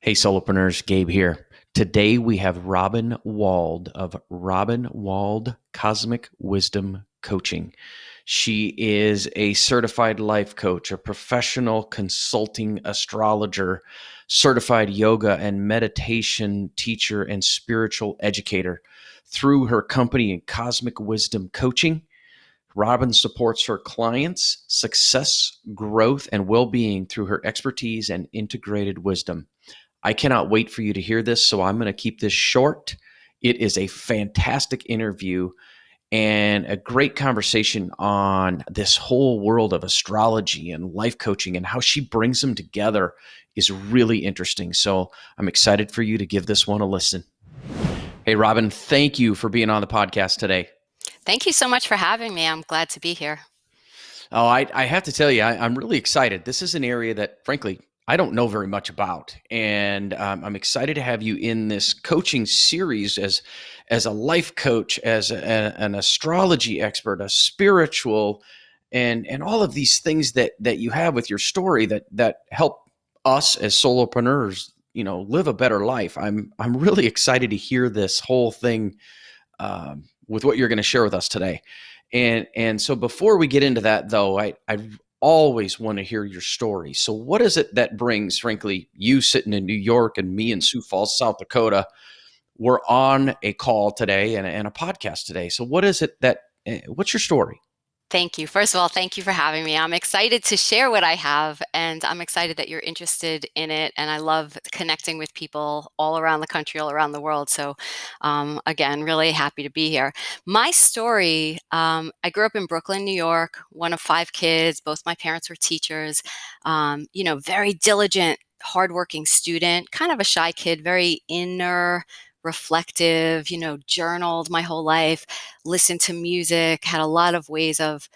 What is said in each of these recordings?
Hey, Solopreneurs, Gabe here. Today we have Robin Wald of Robin Wald Cosmic Wisdom Coaching. She is a certified life coach, a professional consulting astrologer, certified yoga and meditation teacher, and spiritual educator. Through her company, Cosmic Wisdom Coaching, Robin supports her clients' success, growth, and well being through her expertise and integrated wisdom. I cannot wait for you to hear this, so I'm going to keep this short. It is a fantastic interview and a great conversation on this whole world of astrology and life coaching, and how she brings them together is really interesting. So I'm excited for you to give this one a listen. Hey, Robin, thank you for being on the podcast today. Thank you so much for having me. I'm glad to be here. Oh, I have to tell you, I'm really excited. This is an area that, frankly, I don't know very much about, and I'm excited to have you in this coaching series as a life coach, as an astrology expert, a spiritual, and all of these things that you have with your story that help us as solopreneurs, live a better life. I'm really excited to hear this whole thing with what you're going to share with us today. And so before we get into that, though, I always want to hear your story. So what is it that brings, frankly, you sitting in New York and me in Sioux Falls, South Dakota? We're on a call today and a podcast today. So what is it what's your story? Thank you. First of all, thank you for having me. I'm excited to share what I have, and I'm excited that you're interested in it. And I love connecting with people all around the country, all around the world. So, again, really happy to be here. My story, I grew up in Brooklyn, New York, one of 5 kids. Both my parents were teachers, very diligent, hardworking student, kind of a shy kid, very inner, reflective, journaled my whole life, listened to music, had a lot of ways of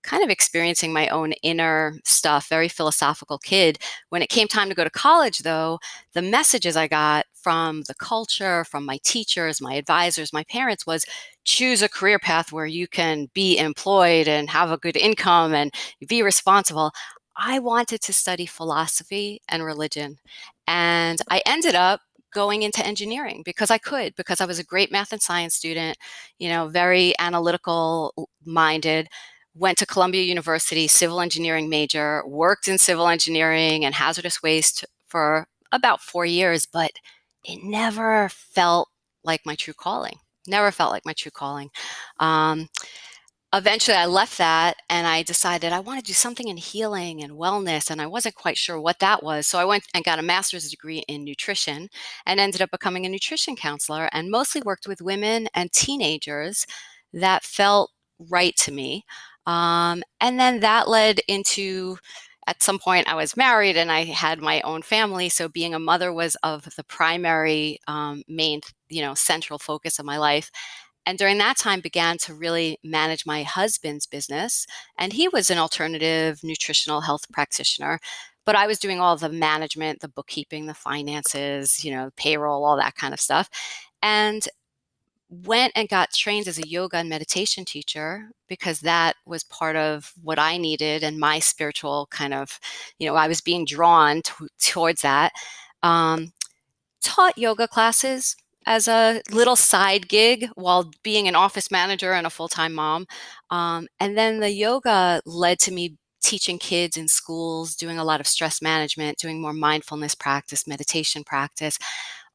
kind of experiencing my own inner stuff, very philosophical kid. When it came time to go to college, though, the messages I got from the culture, from my teachers, my advisors, my parents was choose a career path where you can be employed and have a good income and be responsible. I wanted to study philosophy and religion. And I ended up going into engineering because because I was a great math and science student, very analytical minded. Went to Columbia University, civil engineering major, worked in civil engineering and hazardous waste for about 4 years, but it never felt like my true calling. Never felt like my true calling. Um, Eventually, I left that and I decided I want to do something in healing and wellness, and I wasn't quite sure what that was. So I went and got a master's degree in nutrition and ended up becoming a nutrition counselor, and mostly worked with women and teenagers that felt right to me. And then that led into, at some point, I was married and I had my own family. So being a mother was of the primary, main, central focus of my life. And during that time began to really manage my husband's business. And he was an alternative nutritional health practitioner. But I was doing all the management, the bookkeeping, the finances, payroll, all that kind of stuff. And went and got trained as a yoga and meditation teacher because that was part of what I needed and my spiritual kind of, I was being drawn towards that. Um, Taught yoga classes as a little side gig while being an office manager and a full-time mom. And then the yoga led to me teaching kids in schools, doing a lot of stress management, doing more mindfulness practice, meditation practice,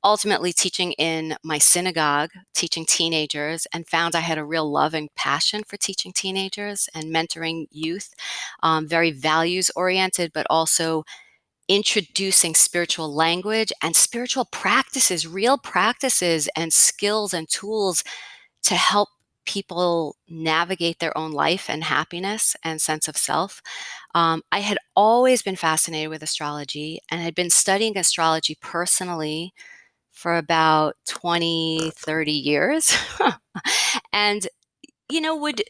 ultimately teaching in my synagogue, teaching teenagers, and found I had a real love and passion for teaching teenagers and mentoring youth, very values oriented, but also introducing spiritual language and spiritual practices, real practices and skills and tools to help people navigate their own life and happiness and sense of self. I had always been fascinated with astrology and had been studying astrology personally for about 20, 30 years. And, would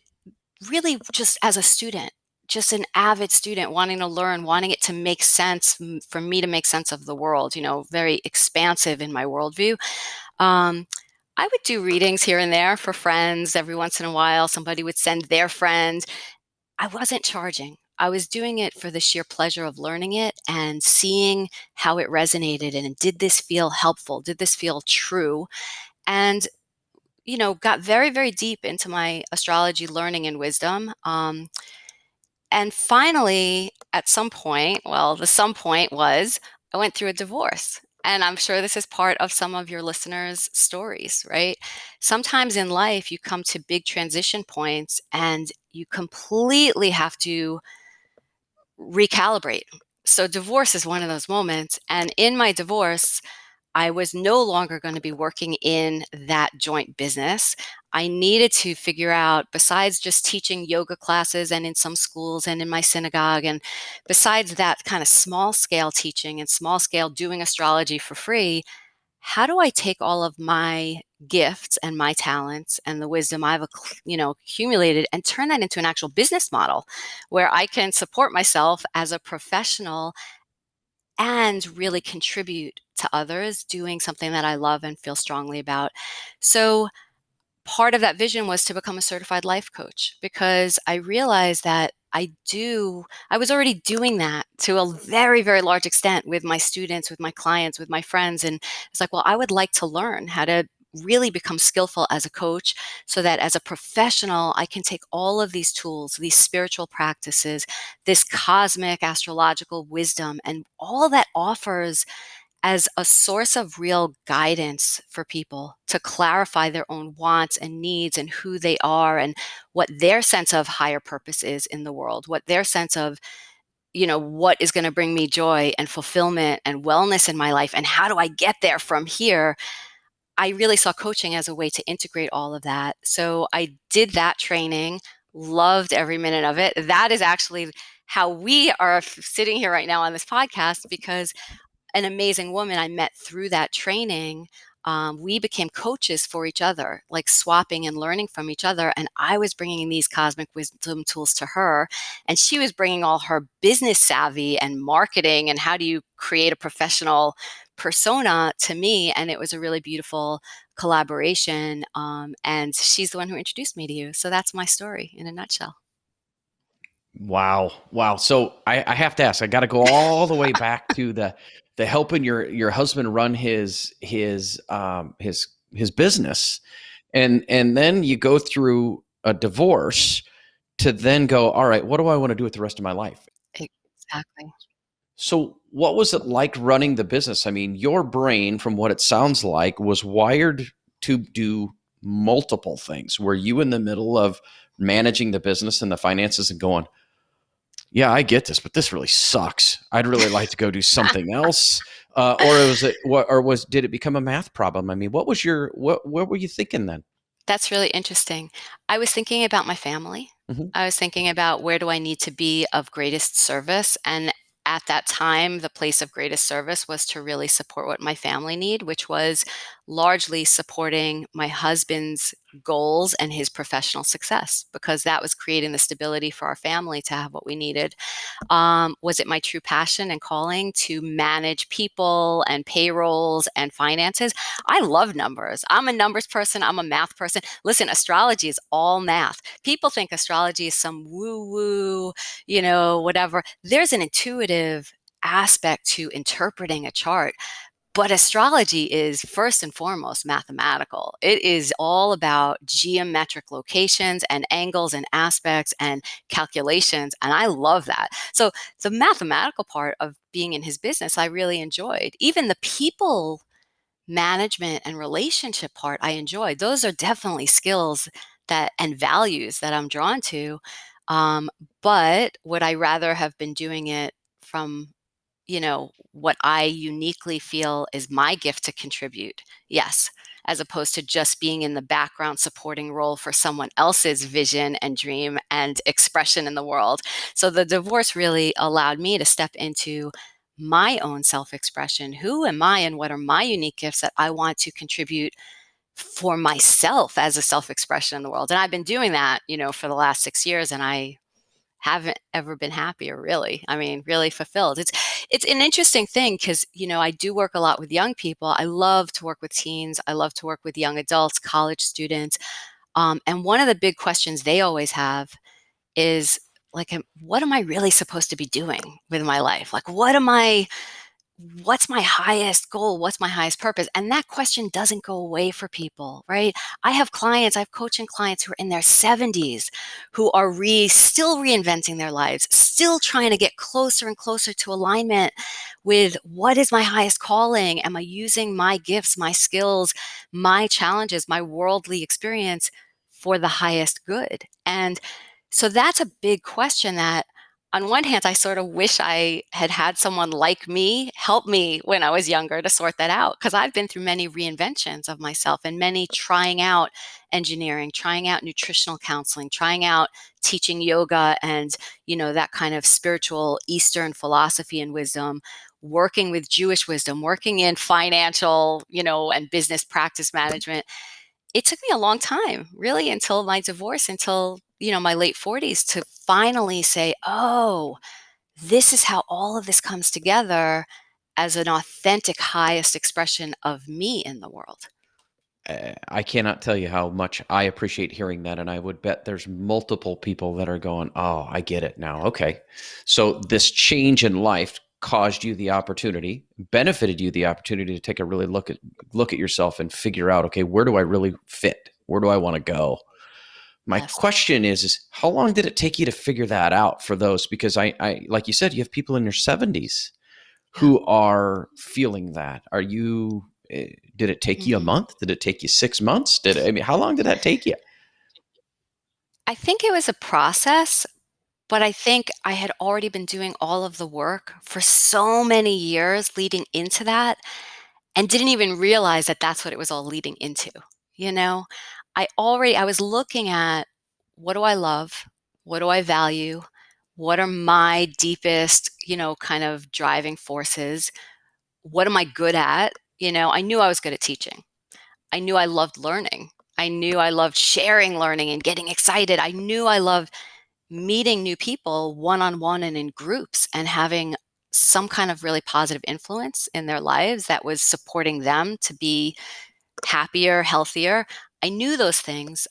really just as a student, just an avid student wanting to learn, wanting it to make sense for me to make sense of the world, very expansive in my worldview. Um, I would do readings here and there for friends every once in a while. Somebody would send their friend. I wasn't charging. I was doing it for the sheer pleasure of learning it and seeing how it resonated. And did this feel helpful? Did this feel true? And, got very, very deep into my astrology learning and wisdom. And finally, at some point, well, the some point was I went through a divorce. And I'm sure this is part of some of your listeners' stories, right? Sometimes in life, you come to big transition points and you completely have to recalibrate. So, divorce is one of those moments. And in my divorce, I was no longer going to be working in that joint business. I needed to figure out, besides just teaching yoga classes and in some schools and in my synagogue, and besides that kind of small scale teaching and small scale doing astrology for free, how do I take all of my gifts and my talents and the wisdom I've accumulated and turn that into an actual business model where I can support myself as a professional and really contribute to others doing something that I love and feel strongly about. So part of that vision was to become a certified life coach because I realized that I was already doing that to a very, very large extent with my students, with my clients, with my friends. And it's like, well, I would like to learn how to really become skillful as a coach so that as a professional, I can take all of these tools, these spiritual practices, this cosmic astrological wisdom, and all that offers as a source of real guidance for people to clarify their own wants and needs and who they are and what their sense of higher purpose is in the world, what their sense of, what is going to bring me joy and fulfillment and wellness in my life and how do I get there from here. I really saw coaching as a way to integrate all of that. So I did that training, loved every minute of it. That is actually how we are sitting here right now on this podcast because an amazing woman I met through that training. We became coaches for each other, like swapping and learning from each other. And I was bringing these cosmic wisdom tools to her, and she was bringing all her business savvy and marketing and how do you create a professional persona to me. And it was a really beautiful collaboration. And she's the one who introduced me to you. So that's my story in a nutshell. Wow. Wow. So I have to ask, I got to go all the way back to the helping your husband run his business. And then you go through a divorce to then go, all right, what do I want to do with the rest of my life? Exactly. So what was it like running the business? I mean, your brain, from what it sounds like, was wired to do multiple things. Were you in the middle of managing the business and the finances and going, yeah, I get this, but this really sucks. I'd really like to go do something else. Or did it become a math problem? I mean, what were you thinking then? That's really interesting. I was thinking about my family. Hmm. I was thinking about where do I need to be of greatest service. And at that time, the place of greatest service was to really support what my family need, which was largely supporting my husband's goals and his professional success, because that was creating the stability for our family to have what we needed. Was it my true passion and calling to manage people and payrolls and finances? I love numbers. I'm a numbers person. I'm a math person. Listen, astrology is all math. People think astrology is some woo woo, whatever. There's an intuitive aspect to interpreting a chart. But astrology is first and foremost mathematical. It is all about geometric locations and angles and aspects and calculations. And I love that. So the mathematical part of being in his business, I really enjoyed. Even the people management and relationship part, I enjoyed. Those are definitely skills that and values that I'm drawn to. Um, but would I rather have been doing it from what I uniquely feel is my gift to contribute? Yes, as opposed to just being in the background supporting role for someone else's vision and dream and expression in the world. So the divorce really allowed me to step into my own self-expression. Who am I and what are my unique gifts that I want to contribute for myself as a self-expression in the world? And I've been doing that, for the last 6 years, and I haven't ever been happier, really. I mean, really fulfilled. It's an interesting thing because, I do work a lot with young people. I love to work with teens. I love to work with young adults, college students. And one of the big questions they always have is, like, what am I really supposed to be doing with my life? Like, what's my highest goal? What's my highest purpose? And that question doesn't go away for people, right? I have coaching clients who are in their 70s who are still reinventing their lives, still trying to get closer and closer to alignment with what is my highest calling? Am I using my gifts, my skills, my challenges, my worldly experience for the highest good? And so that's a big question that on one hand, I sort of wish I had had someone like me help me when I was younger to sort that out, because I've been through many reinventions of myself and many trying out engineering, trying out nutritional counseling, trying out teaching yoga and, that kind of spiritual Eastern philosophy and wisdom, working with Jewish wisdom, working in financial, and business practice management. It took me a long time, really, until my divorce, until, my late 40s to finally say, oh, this is how all of this comes together as an authentic, highest expression of me in the world. I cannot tell you how much I appreciate hearing that. And I would bet there's multiple people that are going, oh, I get it now. Okay. So this change in life caused you the opportunity, benefited you the opportunity to take a really look at yourself and figure out, okay, where do I really fit? Where do I want to go? My Yes. question is how long did it take you to figure that out for those? Because I like you said, you have people in their 70s Yeah. who are feeling that. Are you, did it take you a Mhm. month? Did it take you 6 months? I mean, how long did that take you? I think it was a process, but I think I had already been doing all of the work for so many years leading into that and didn't even realize that that's what it was all leading into. You know, I was looking at, what do I love? What do I value? What are my deepest, kind of driving forces? What am I good at? I knew I was good at teaching. I knew I loved learning. I knew I loved sharing learning and getting excited. I knew I loved meeting new people one on one and in groups and having some kind of really positive influence in their lives that was supporting them to be happier, healthier. I knew those things.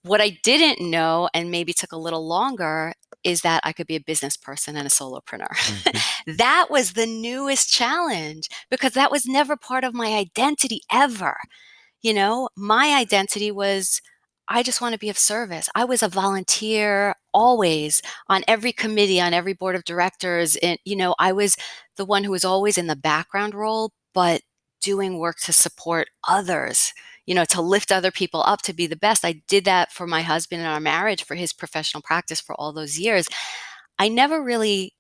What I didn't know, and maybe took a little longer, is that I could be a business person and a solopreneur. Mhm. That was the newest challenge because that was never part of my identity ever. My identity was, I just want to be of service. I was a volunteer always on every committee, on every board of directors. And, I was the one who was always in the background role, but doing work to support others, to lift other people up to be the best. I did that for my husband in our marriage, for his professional practice for all those years. I never really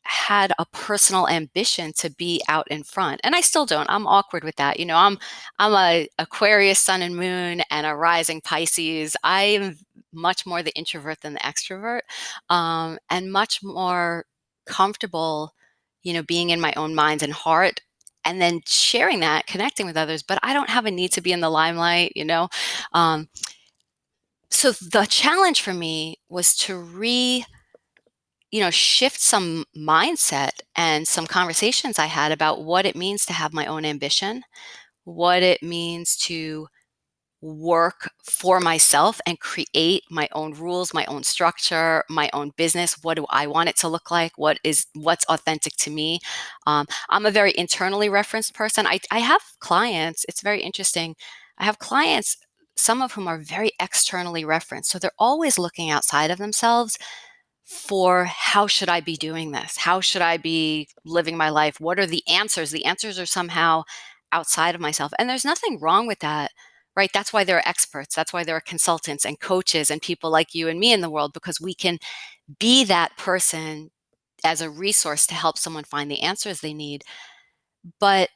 had a personal ambition to be out in front, and I still don't. I'm awkward with that. I'm a Aquarius sun and moon and a rising Pisces. I am much more the introvert than the extrovert, and much more comfortable, being in my own mind and heart, and then sharing that, connecting with others. But I don't have a need to be in the limelight. Um, so the challenge for me was to shift some mindset and some conversations I had about what it means to have my own ambition, what it means to work for myself and create my own rules, my own structure, my own business. What do I want it to look like? What's authentic to me? I'm a very internally referenced person. I have clients. It's very interesting. I have clients, some of whom are very externally referenced. So they're always looking outside of themselves for, how should I be doing this? How should I be living my life? What are the answers? The answers are somehow outside of myself. And there's nothing wrong with that, right? That's why there are experts. That's why there are consultants and coaches and people like you and me in the world, because we can be that person as a resource to help someone find the answers they need. But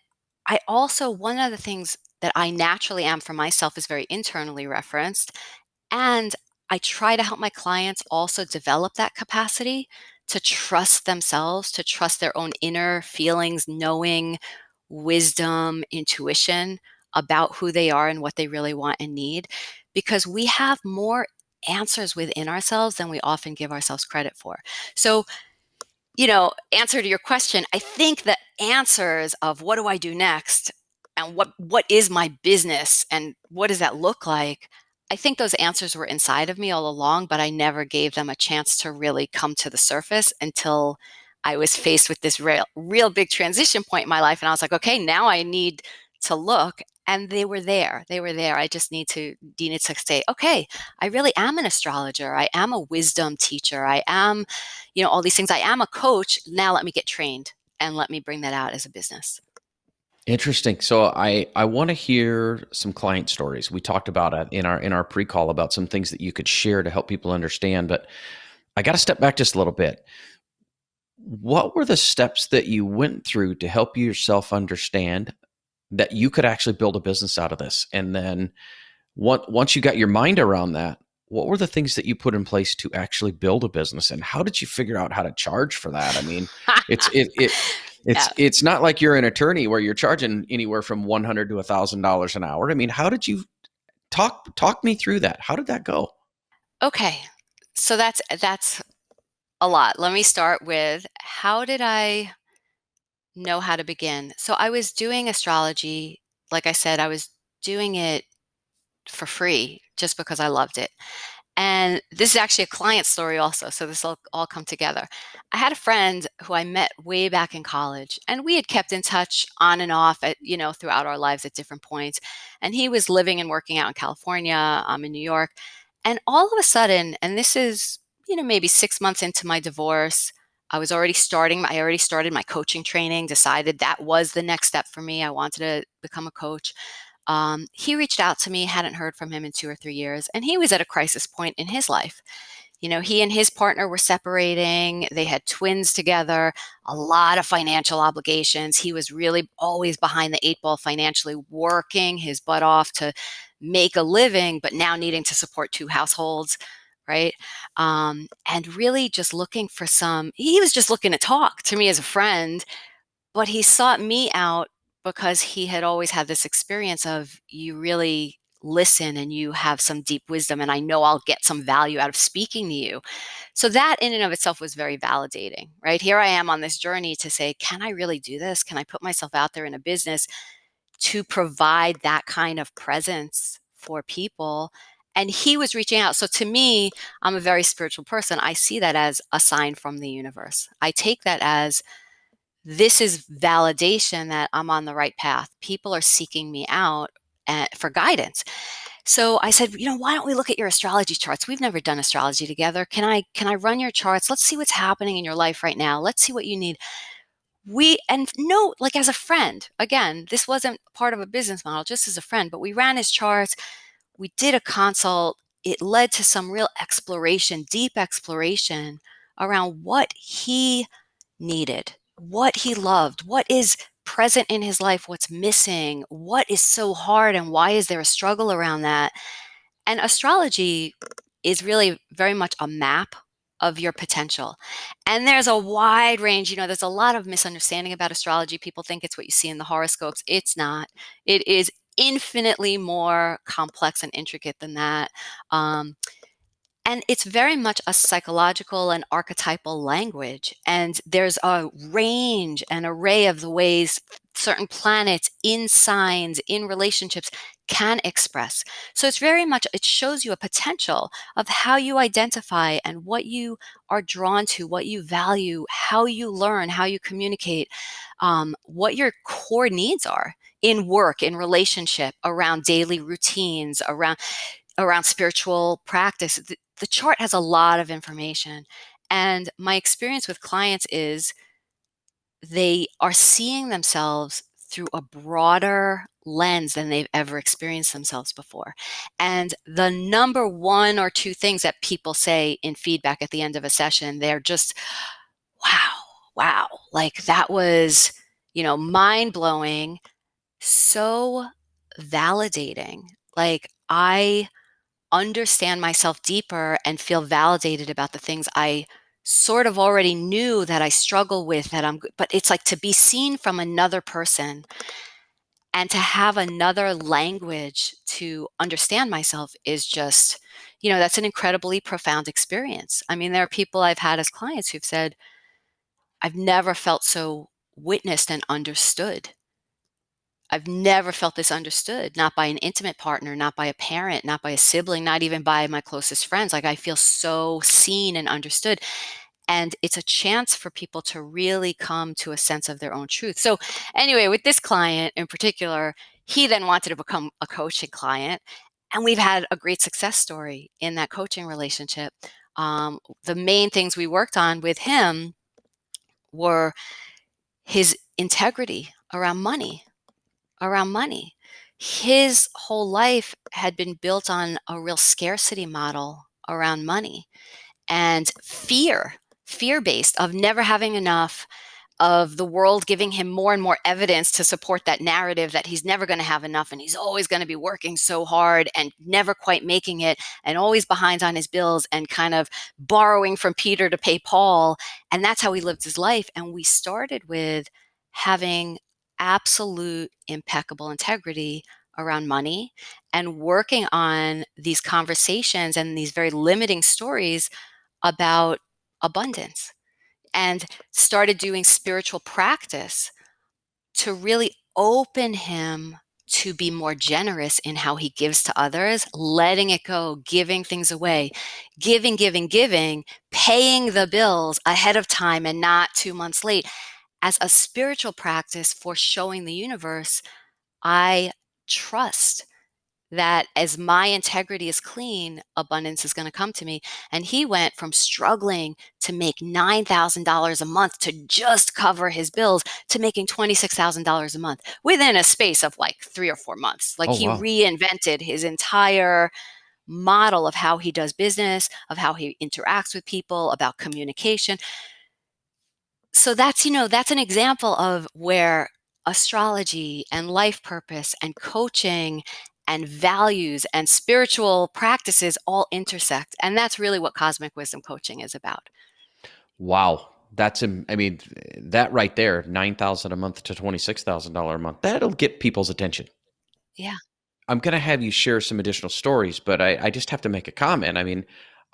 one of the things that I naturally am for myself is very internally referenced. And I try to help my clients also develop that capacity to trust themselves, to trust their own inner feelings, knowing, wisdom, intuition about who they are and what they really want and need. Because we have more answers within ourselves than we often give ourselves credit for. So, answer to your question, I think the answers of what do I do next and what is my business and what does that look like, I think those answers were inside of me all along, but I never gave them a chance to really come to the surface until I was faced with this real big transition point in my life. And I was like, okay, now I need to look. And they were there. They were there. I just needed to say, okay, I really am an astrologer. I am a wisdom teacher. I am, all these things. I am a coach. Now let me get trained and let me bring that out as a business. Interesting. So I want to hear some client stories. We talked about it in our pre-call about some things that you could share to help people understand, but I got to step back just a little bit. What were the steps that you went through to help yourself understand that you could actually build a business out of this? And then once you got your mind around that, what were the things that you put in place to actually build a business, and how did you figure out how to charge for that? I mean, it's Yeah. it's not like you're an attorney where you're charging anywhere from $100 to $1,000 an hour. I mean, how did you talk me through that? How did that go? Okay. So that's a lot. Let me start with, how did I know how to begin? So I was doing astrology. Like I said, I was doing it for free just because I loved it. And this is actually a client story also, so this will all come together. I had a friend who I met way back in college, and we had kept in touch on and off throughout our lives at different points. And he was living and working out in California, I'm in New York. And all of a sudden, and this is, maybe 6 months into my divorce, I already started my coaching training, decided that was the next step for me. I wanted to become a coach. He reached out to me, hadn't heard from him in 2 or 3 years, and he was at a crisis point in his life. He and his partner were separating. They had twins together, a lot of financial obligations. He was really always behind the eight ball financially, working his butt off to make a living, but now needing to support two households, right? And really just he was just looking to talk to me as a friend, but he sought me out because he had always had this experience of, you really listen and you have some deep wisdom, and I know I'll get some value out of speaking to you. So that in and of itself was very validating, right? Here I am on this journey to say, can I really do this? Can I put myself out there in a business to provide that kind of presence for people? And he was reaching out. So to me, I'm a very spiritual person. I see that as a sign from the universe. I take that as, this is validation that I'm on the right path. People are seeking me out for guidance. So I said, why don't we look at your astrology charts? We've never done astrology together. Can I run your charts? Let's see what's happening in your life right now. Let's see what you need. And no, like, as a friend, again, this wasn't part of a business model, just as a friend, but we ran his charts. We did a consult. It led to some real exploration, deep exploration around what he needed, what he loved, what is present in his life, what's missing, what is so hard, and why is there a struggle around that. And astrology is really very much a map of your potential. And there's a wide range, there's a lot of misunderstanding about astrology. People think it's what you see in the horoscopes. It's not. It is infinitely more complex and intricate than that. And it's very much a psychological and archetypal language. And there's a range, an array of the ways certain planets in signs, in relationships, can express. So it's very much, it shows you a potential of how you identify and what you are drawn to, what you value, how you learn, how you communicate, what your core needs are in work, in relationship, around daily routines, around spiritual practice. The chart has a lot of information. And my experience with clients is, they are seeing themselves through a broader lens than they've ever experienced themselves before. And the number one or two things that people say in feedback at the end of a session, they're just, wow, wow, like that was, mind blowing, so validating. Like, I understand myself deeper and feel validated about the things I sort of already knew that I struggle with, but it's like, to be seen from another person and to have another language to understand myself is just, that's an incredibly profound experience. I mean, there are people I've had as clients who've said, I've never felt so witnessed and understood. I've never felt this understood, not by an intimate partner, not by a parent, not by a sibling, not even by my closest friends. Like I feel so seen and understood. And it's a chance for people to really come to a sense of their own truth. So anyway, with this client in particular, he then wanted to become a coaching client. And we've had a great success story in that coaching relationship. The main things we worked on with him were his integrity around money. His whole life had been built on a real scarcity model around money and fear based of never having enough, of the world giving him more and more evidence to support that narrative that he's never going to have enough and he's always going to be working so hard and never quite making it and always behind on his bills and kind of borrowing from Peter to pay Paul. And that's how he lived his life. And we started with having absolute impeccable integrity around money and working on these conversations and these very limiting stories about abundance, and started doing spiritual practice to really open him to be more generous in how he gives to others, letting it go, giving things away, giving, paying the bills ahead of time and not 2 months late, as a spiritual practice for showing the universe, I trust that as my integrity is clean, abundance is going to come to me. And he went from struggling to make $9,000 a month to just cover his bills to making $26,000 a month within a space of like 3 or 4 months. Like Oh, he wow. reinvented his entire model of how he does business, of how he interacts with people, about communication. So that's an example of where astrology and life purpose and coaching and values and spiritual practices all intersect. And that's really what cosmic wisdom coaching is about. Wow. I mean, that right there, 9,000 a month to $26,000 a month, that'll get people's attention. Yeah. I'm going to have you share some additional stories, but I just have to make a comment. I mean,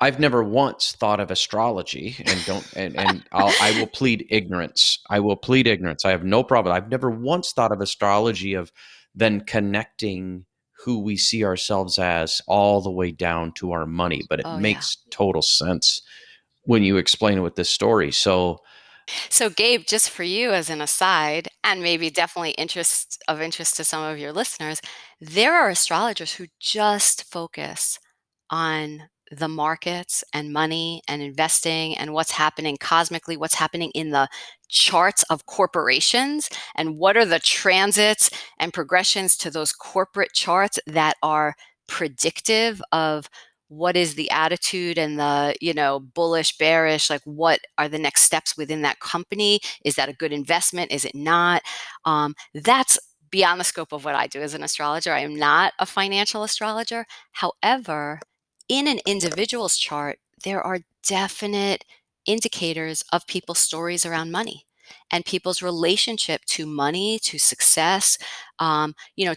I've never once thought of astrology, and don't and I will plead ignorance. I will plead ignorance. I have no problem. I've never once thought of astrology of then connecting who we see ourselves as all the way down to our money, but it Oh, yeah. makes total sense when you explain it with this story. So, So, Gabe, just for you as an aside, and maybe definitely interest to some of your listeners, there are astrologers who just focus on the markets and money and investing and what's happening cosmically, what's happening in the charts of corporations, and what are the transits and progressions to those corporate charts that are predictive of what is the attitude and the bullish, bearish, like what are the next steps within that company. Is that a good investment? Is it not? That's beyond the scope of what I do as an astrologer. I am not a financial astrologer. However, in an individual's chart, there are definite indicators of people's stories around money and people's relationship to money, to success.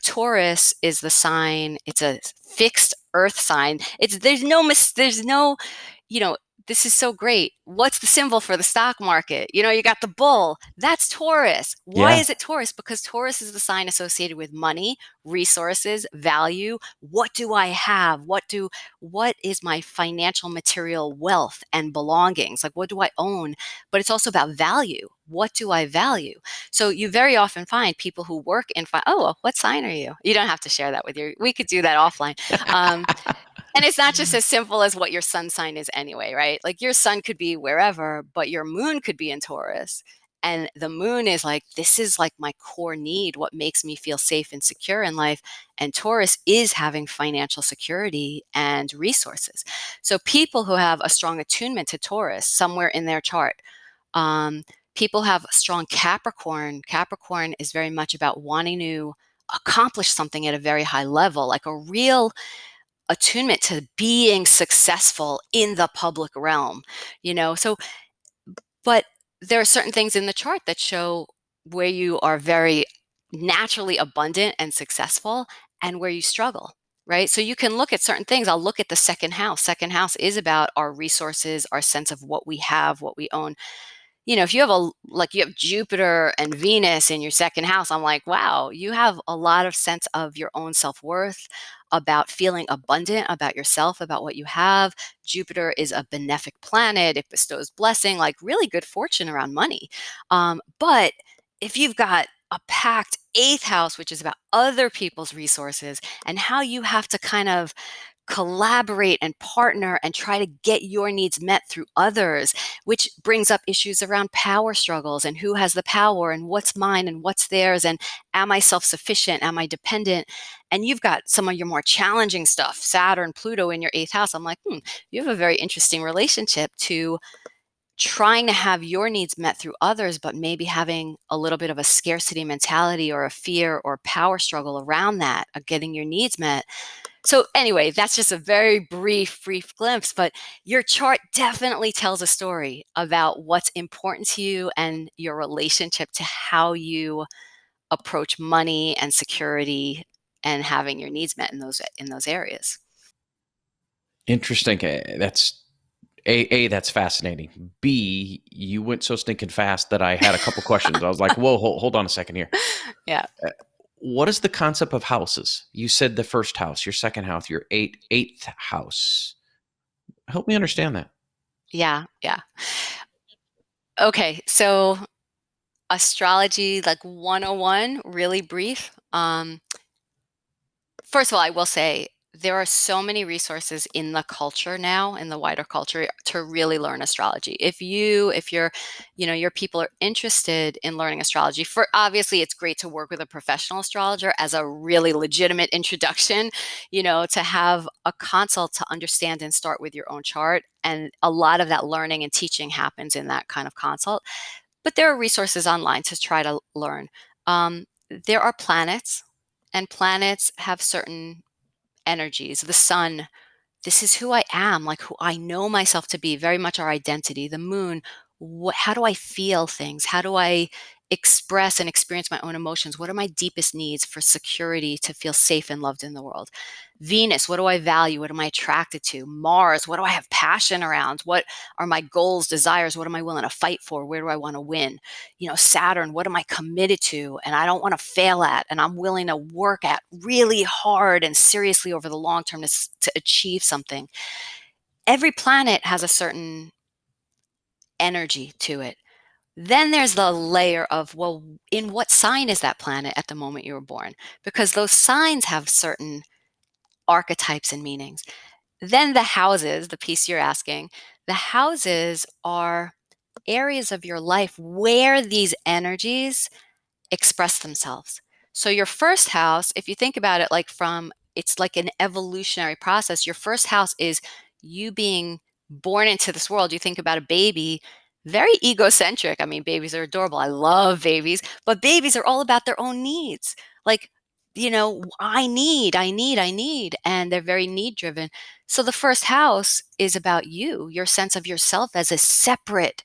Taurus is the sign, it's a fixed earth sign. There's no, you know, this is so great. What's the symbol for the stock market? You got the bull. That's Taurus. Why yeah. is it Taurus? Because Taurus is the sign associated with money, resources, value. What do I have? What is my financial material wealth and belongings? Like, what do I own? But it's also about value. What do I value? So you very often find people who work in oh, well, what sign are you? You don't have to share that with you. We could do that offline. Um, and it's not just as simple as what your sun sign is anyway, right? Like your sun could be wherever, but your moon could be in Taurus. And the moon is like, this is like my core need, what makes me feel safe and secure in life. And Taurus is having financial security and resources. So people who have a strong attunement to Taurus somewhere in their chart, um, people have strong Capricorn. Capricorn is very much about wanting to accomplish something at a very high level, like a real attunement to being successful in the public realm. But there are certain things in the chart that show where you are very naturally abundant and successful and where you struggle, right? So you can look at certain things. I'll look at the second house. Second house is about our resources, our sense of what we have, what we own. if you have you have Jupiter and Venus in your second house, I'm like, wow, you have a lot of sense of your own self-worth, about feeling abundant about yourself, about what you have. Jupiter is a benefic planet. It bestows blessing, like really good fortune around money. But if you've got a packed eighth house, which is about other people's resources and how you have to kind of collaborate and partner and try to get your needs met through others, which brings up issues around power struggles and who has the power and what's mine and what's theirs. And am I self sufficient? Am I dependent? And you've got some of your more challenging stuff, Saturn, Pluto in your eighth house. I'm like, you have a very interesting relationship to trying to have your needs met through others, but maybe having a little bit of a scarcity mentality or a fear or power struggle around that of getting your needs met. So anyway, that's just a very brief glimpse, but your chart definitely tells a story about what's important to you and your relationship to how you approach money and security and having your needs met in those areas. Interesting. That's fascinating. B, you went so stinking fast that I had a couple questions. I was like, whoa, hold on a second here. Yeah. What is the concept of houses? You said the first house, your second house, your eighth house. Help me understand that. Yeah. Yeah. Okay. So astrology, like 101, really brief. First of all, I will say there are so many resources in the culture now, in the wider culture, to really learn astrology. If your people are interested in learning astrology, for obviously it's great to work with a professional astrologer as a really legitimate introduction, to have a consult to understand and start with your own chart. And a lot of that learning and teaching happens in that kind of consult. But there are resources online to try to learn. There are planets, and planets have certain energies. The sun, this is who I am, like who I know myself to be, very much our identity. The moon, how do I feel things? How do I express and experience my own emotions? What are my deepest needs for security, to feel safe and loved in the world? Venus, what do I value? What am I attracted to? Mars, what do I have passion around? What are my goals, desires? What am I willing to fight for? Where do I want to win? Saturn, what am I committed to and I don't want to fail at and I'm willing to work at really hard and seriously over the long term to achieve something. Every planet has a certain energy to it. Then there's the layer of, well, in what sign is that planet at the moment you were born? Because those signs have certain archetypes and meanings. Then the houses, the piece you're asking, the houses are areas of your life where these energies express themselves. So your first house, if you think about it it's like an evolutionary process. Your first house is you being born into this world. You think about a baby, very egocentric. I mean, babies are adorable. I love babies, but babies are all about their own needs. Like, I need, and they're very need driven. So the first house is about you, your sense of yourself as a separate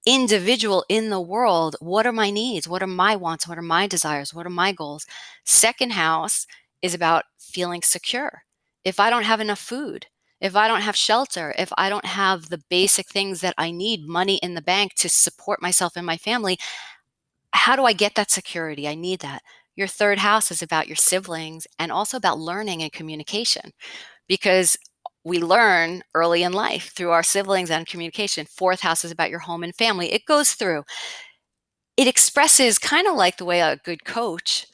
individual in the world. What are my needs? What are my wants? What are my desires? What are my goals? Second house is about feeling secure. If I don't have enough food, if I don't have shelter, if I don't have the basic things that I need, money in the bank to support myself and my family, how do I get that security? I need that. Your third house is about your siblings and also about learning and communication, because we learn early in life through our siblings and communication. Fourth house is about your home and family. It goes through, it expresses kind of like the way a good coach,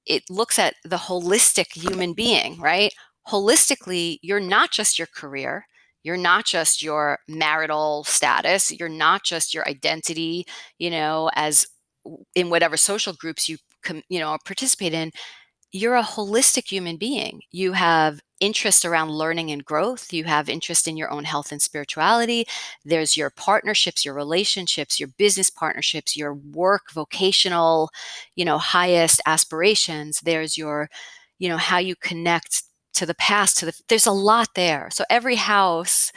it looks at the holistic human being, right? Holistically, you're not just your career, you're not just your marital status, you're not just your identity, as in whatever social groups participate in. You're a holistic human being. You have interest around learning and growth. You have interest in your own health and spirituality. There's your partnerships, your relationships, your business partnerships, your work, vocational, highest aspirations. There's your, how you connect to the past, there's a lot there. So every house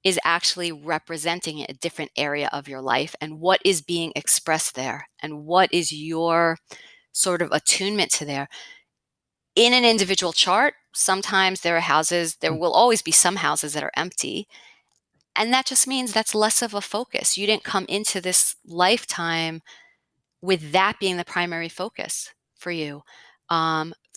is actually representing a different area of your life and what is being expressed there and what is your sort of attunement to there. In an individual chart, sometimes there will always be some houses that are empty. And that just means that's less of a focus. You didn't come into this lifetime with that being the primary focus for you.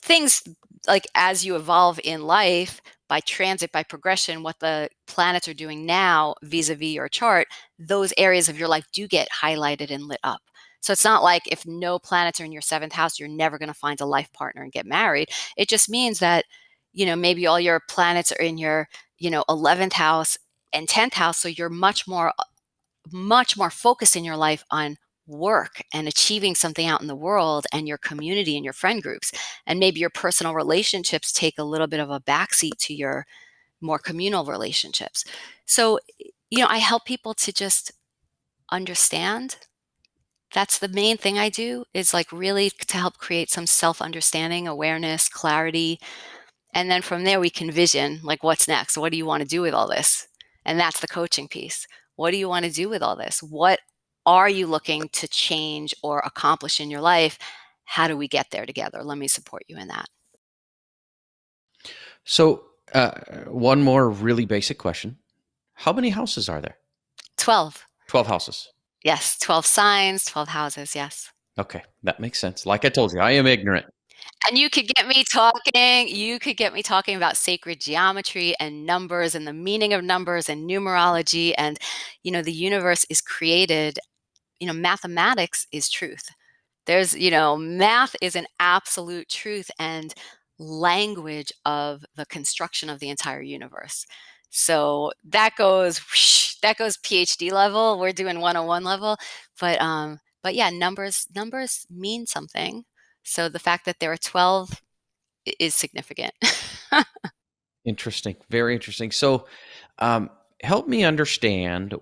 Things like as you evolve in life by transit, by progression, what the planets are doing now vis-a-vis your chart, those areas of your life do get highlighted and lit up. So it's not like if no planets are in your seventh house, you're never going to find a life partner and get married. It just means that, maybe all your planets are in your, 11th house and 10th house. So you're much more focused in your life on work and achieving something out in the world and your community and your friend groups. And maybe your personal relationships take a little bit of a backseat to your more communal relationships. So, I help people to just understand. That's the main thing I do, is like really to help create some self-understanding, awareness, clarity. And then from there, we can vision like what's next. What do you want to do with all this? And that's the coaching piece. What do you want to do with all this? What are you looking to change or accomplish in your life? How do we get there together? Let me support you in that. So, one more really basic question. How many houses are there? 12. 12 houses. Yes. 12 signs, 12 houses. Yes. Okay, that makes sense. Like I told you, I am ignorant. And you could get me talking about sacred geometry and numbers and the meaning of numbers and numerology. And, the universe is created, mathematics is truth. Math is an absolute truth and language of the construction of the entire universe. So that goes PhD level. We're doing 101 level, but yeah, numbers mean something. So the fact that there are 12 is significant. Interesting. Very interesting. So, um, help me understand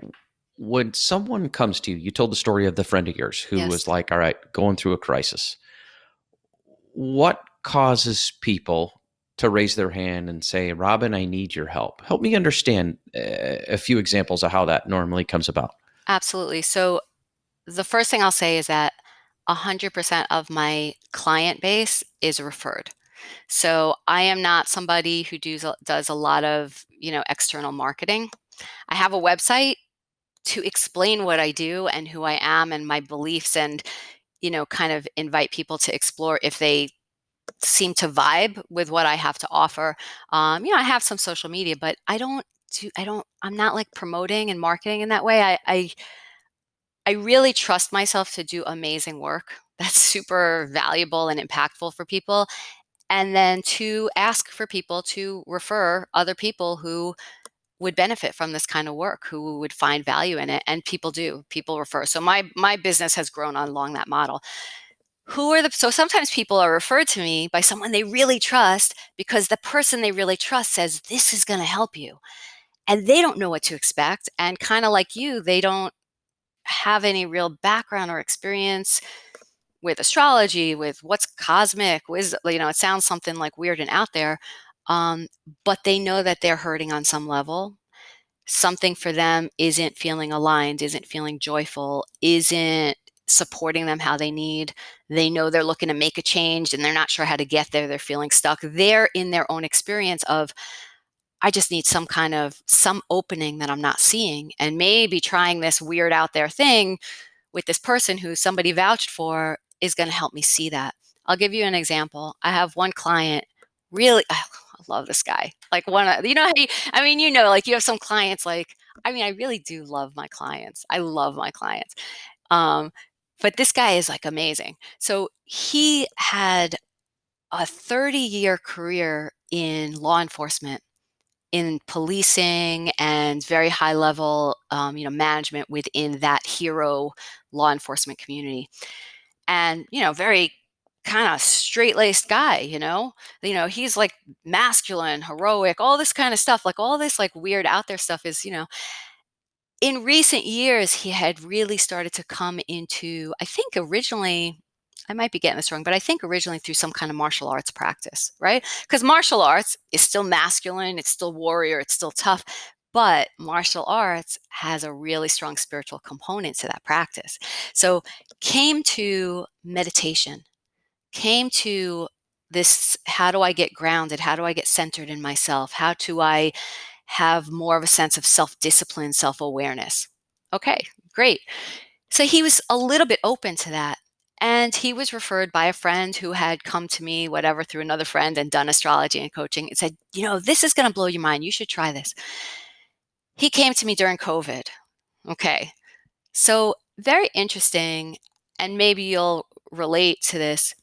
when someone comes to you, you told the story of the friend of yours who was Yes, like, all right, going through a crisis. What causes people to raise their hand and say, Robin, I need your help? Help me understand a few examples of how that normally comes about. absolutely. So the first thing I'll say is that 100% of my client base is referred. So I am not somebody who does a lot of, external marketing. I have a website to explain what I do and who I am and my beliefs, and, kind of invite people to explore if they seem to vibe with what I have to offer. I have some social media, but I'm not like promoting and marketing in that way. I really trust myself to do amazing work that's super valuable and impactful for people, and then to ask for people to refer other people who would benefit from this kind of work, who would find value in it. And people refer. So my business has grown along that model. So sometimes people are referred to me by someone they really trust because the person they really trust says, this is going to help you. And they don't know what to expect. And kind of like you, they don't have any real background or experience with astrology, with what's cosmic, it sounds something like weird and out there. Um, but they know that they're hurting on some level. Something for them isn't feeling aligned, isn't feeling joyful, isn't supporting them how they need. They know they're looking to make a change and they're not sure how to get there. They're feeling stuck. They're in their own experience of, I just need some opening that I'm not seeing. And maybe trying this weird out there thing with this person who somebody vouched for is going to help me see that. I'll give you an example. I have one client, really, I love this guy. Like like you have some clients I really do love my clients. I love my clients. Um, but this guy is like amazing. So he had a 30-year career in law enforcement, in policing and very high level, management within that hero law enforcement community. And, very kind of straight-laced guy, he's like masculine, heroic, all this kind of stuff, like all this like weird out there stuff is, in recent years, he had really started to come into, I think originally, I might be getting this wrong, but I think originally through some kind of martial arts practice, right? Because martial arts is still masculine, it's still warrior, it's still tough, but martial arts has a really strong spiritual component to that practice. So came to meditation, came to this, how do I get grounded? How do I get centered in myself? How do I have more of a sense of self-discipline, self-awareness. Okay, great. So he was a little bit open to that. And he was referred by a friend who had come to me, whatever, through another friend and done astrology and coaching and said, this is going to blow your mind. You should try this. He came to me during COVID. Okay. So very interesting. And maybe you'll relate to this.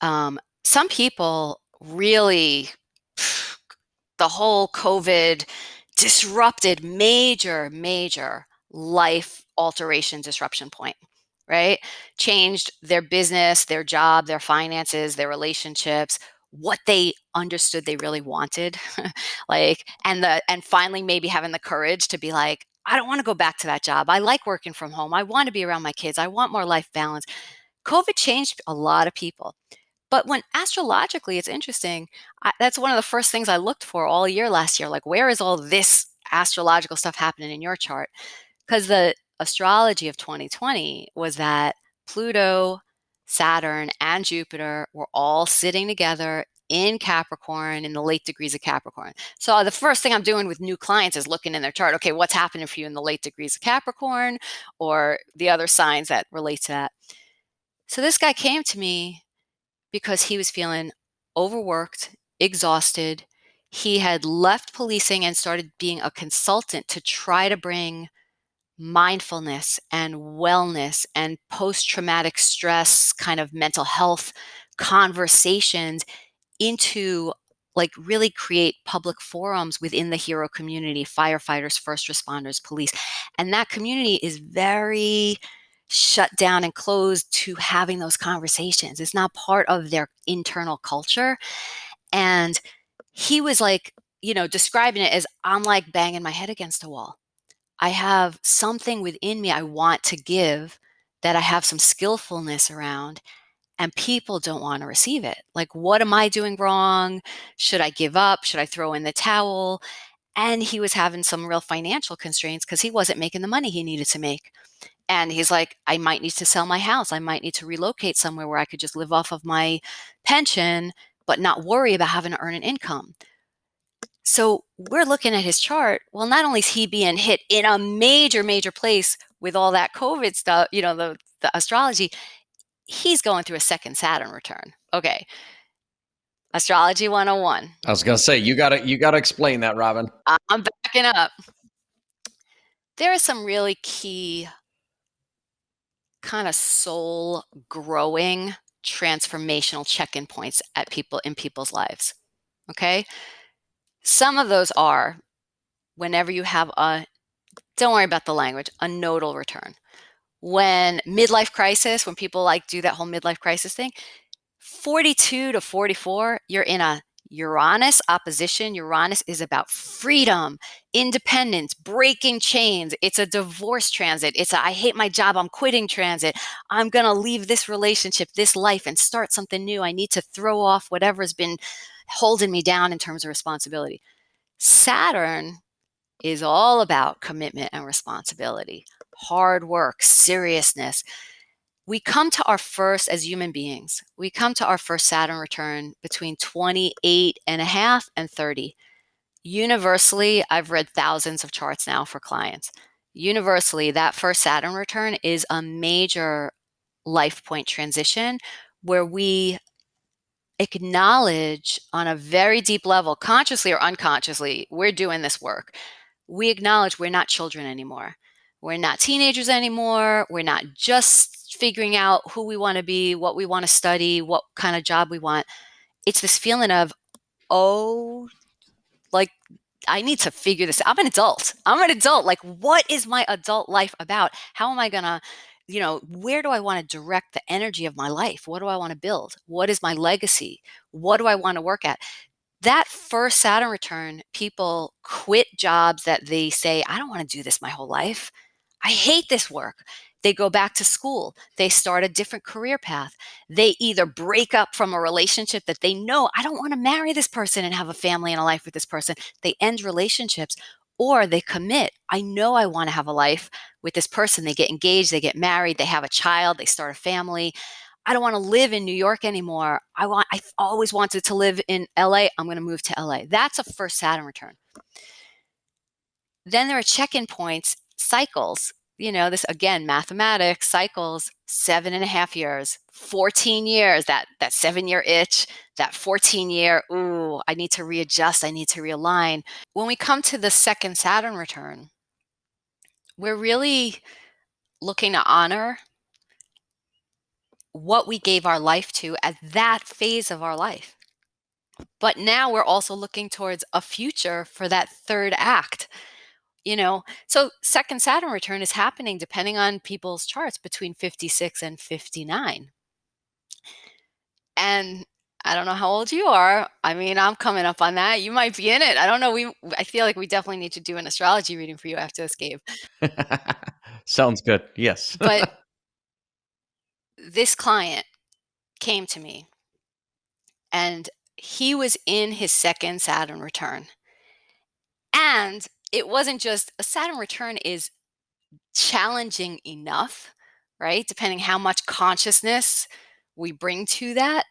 Some people really, the whole COVID disrupted major life alteration disruption point, right? Changed their business, their job, their finances, their relationships, what they understood they really wanted. And finally maybe having the courage to be like, I don't want to go back to that job. I like working from home. I want to be around my kids. I want more life balance. COVID changed a lot of people. But when astrologically, it's interesting. That's one of the first things I looked for all year last year. Like, where is all this astrological stuff happening in your chart? Because the astrology of 2020 was that Pluto, Saturn, and Jupiter were all sitting together in Capricorn, in the late degrees of Capricorn. So the first thing I'm doing with new clients is looking in their chart. Okay, what's happening for you in the late degrees of Capricorn, or the other signs that relate to that? So this guy came to me because he was feeling overworked, exhausted. He had left policing and started being a consultant to try to bring mindfulness and wellness and post-traumatic stress kind of mental health conversations into, like, really create public forums within the hero community, firefighters, first responders, police. And that community is very shut down and closed to having those conversations. It's not part of their internal culture. And he was like, describing it as, I'm like banging my head against a wall. I have something within me I want to give, that I have some skillfulness around, and people don't want to receive it. Like, what am I doing wrong? Should I give up? Should I throw in the towel? And he was having some real financial constraints because he wasn't making the money he needed to make. And he's like, I might need to sell my house. I might need to relocate somewhere where I could just live off of my pension, but not worry about having to earn an income. So we're looking at his chart. Well, not only is he being hit in a major place with all that COVID stuff, the astrology, he's going through a second Saturn return. Okay. Astrology 101. I was going to say, you got to explain that, Robin. I'm backing up. There are some really key kind of soul growing transformational check-in points in people's lives. Okay. Some of those are whenever you have don't worry about the language, a nodal return. When midlife crisis, when people like do that whole midlife crisis thing, 42 to 44, you're in a Uranus opposition. Uranus is about freedom, independence, breaking chains. It's a divorce transit. It's a I hate my job, I'm quitting transit. I'm going to leave this relationship, this life, and start something new. I need to throw off whatever's been holding me down in terms of responsibility. Saturn is all about commitment and responsibility, hard work, seriousness. We come to our first, as human beings, we come to our first Saturn return between 28 and a half and 30. Universally, I've read thousands of charts now for clients. Universally, that first Saturn return is a major life point transition where we acknowledge on a very deep level, consciously or unconsciously, we're doing this work. We acknowledge we're not children anymore. We're not teenagers anymore. We're not just figuring out who we want to be, what we want to study, what kind of job we want. It's this feeling of, oh, like, I need to figure this out. I'm an adult. Like, what is my adult life about? How am I going to, where do I want to direct the energy of my life? What do I want to build? What is my legacy? What do I want to work at? That first Saturn return, people quit jobs that they say, I don't want to do this my whole life. I hate this work. They go back to school. They start a different career path. They either break up from a relationship that they know, I don't want to marry this person and have a family and a life with this person. They end relationships, or they commit. I know I want to have a life with this person. They get engaged, they get married, they have a child, they start a family. I don't want to live in New York anymore. I've always wanted to live in LA. I'm going to move to LA. That's a first Saturn return. Then there are check-in points, cycles. This again, mathematics, cycles, 7.5 years, 14 years, that 7-year itch, that 14-year, ooh, I need to readjust, I need to realign. When we come to the second Saturn return, we're really looking to honor what we gave our life to at that phase of our life. But now we're also looking towards a future for that third act. So second Saturn return is happening, depending on people's charts, between 56 and 59. And I don't know how old you are. I mean, I'm coming up on that. You might be in it. I don't know. I feel like we definitely need to do an astrology reading for you after this, Gabe. Sounds good. Yes. But this client came to me, and he was in his second Saturn return. And it wasn't just a Saturn return is challenging enough, right? Depending how much consciousness we bring to that,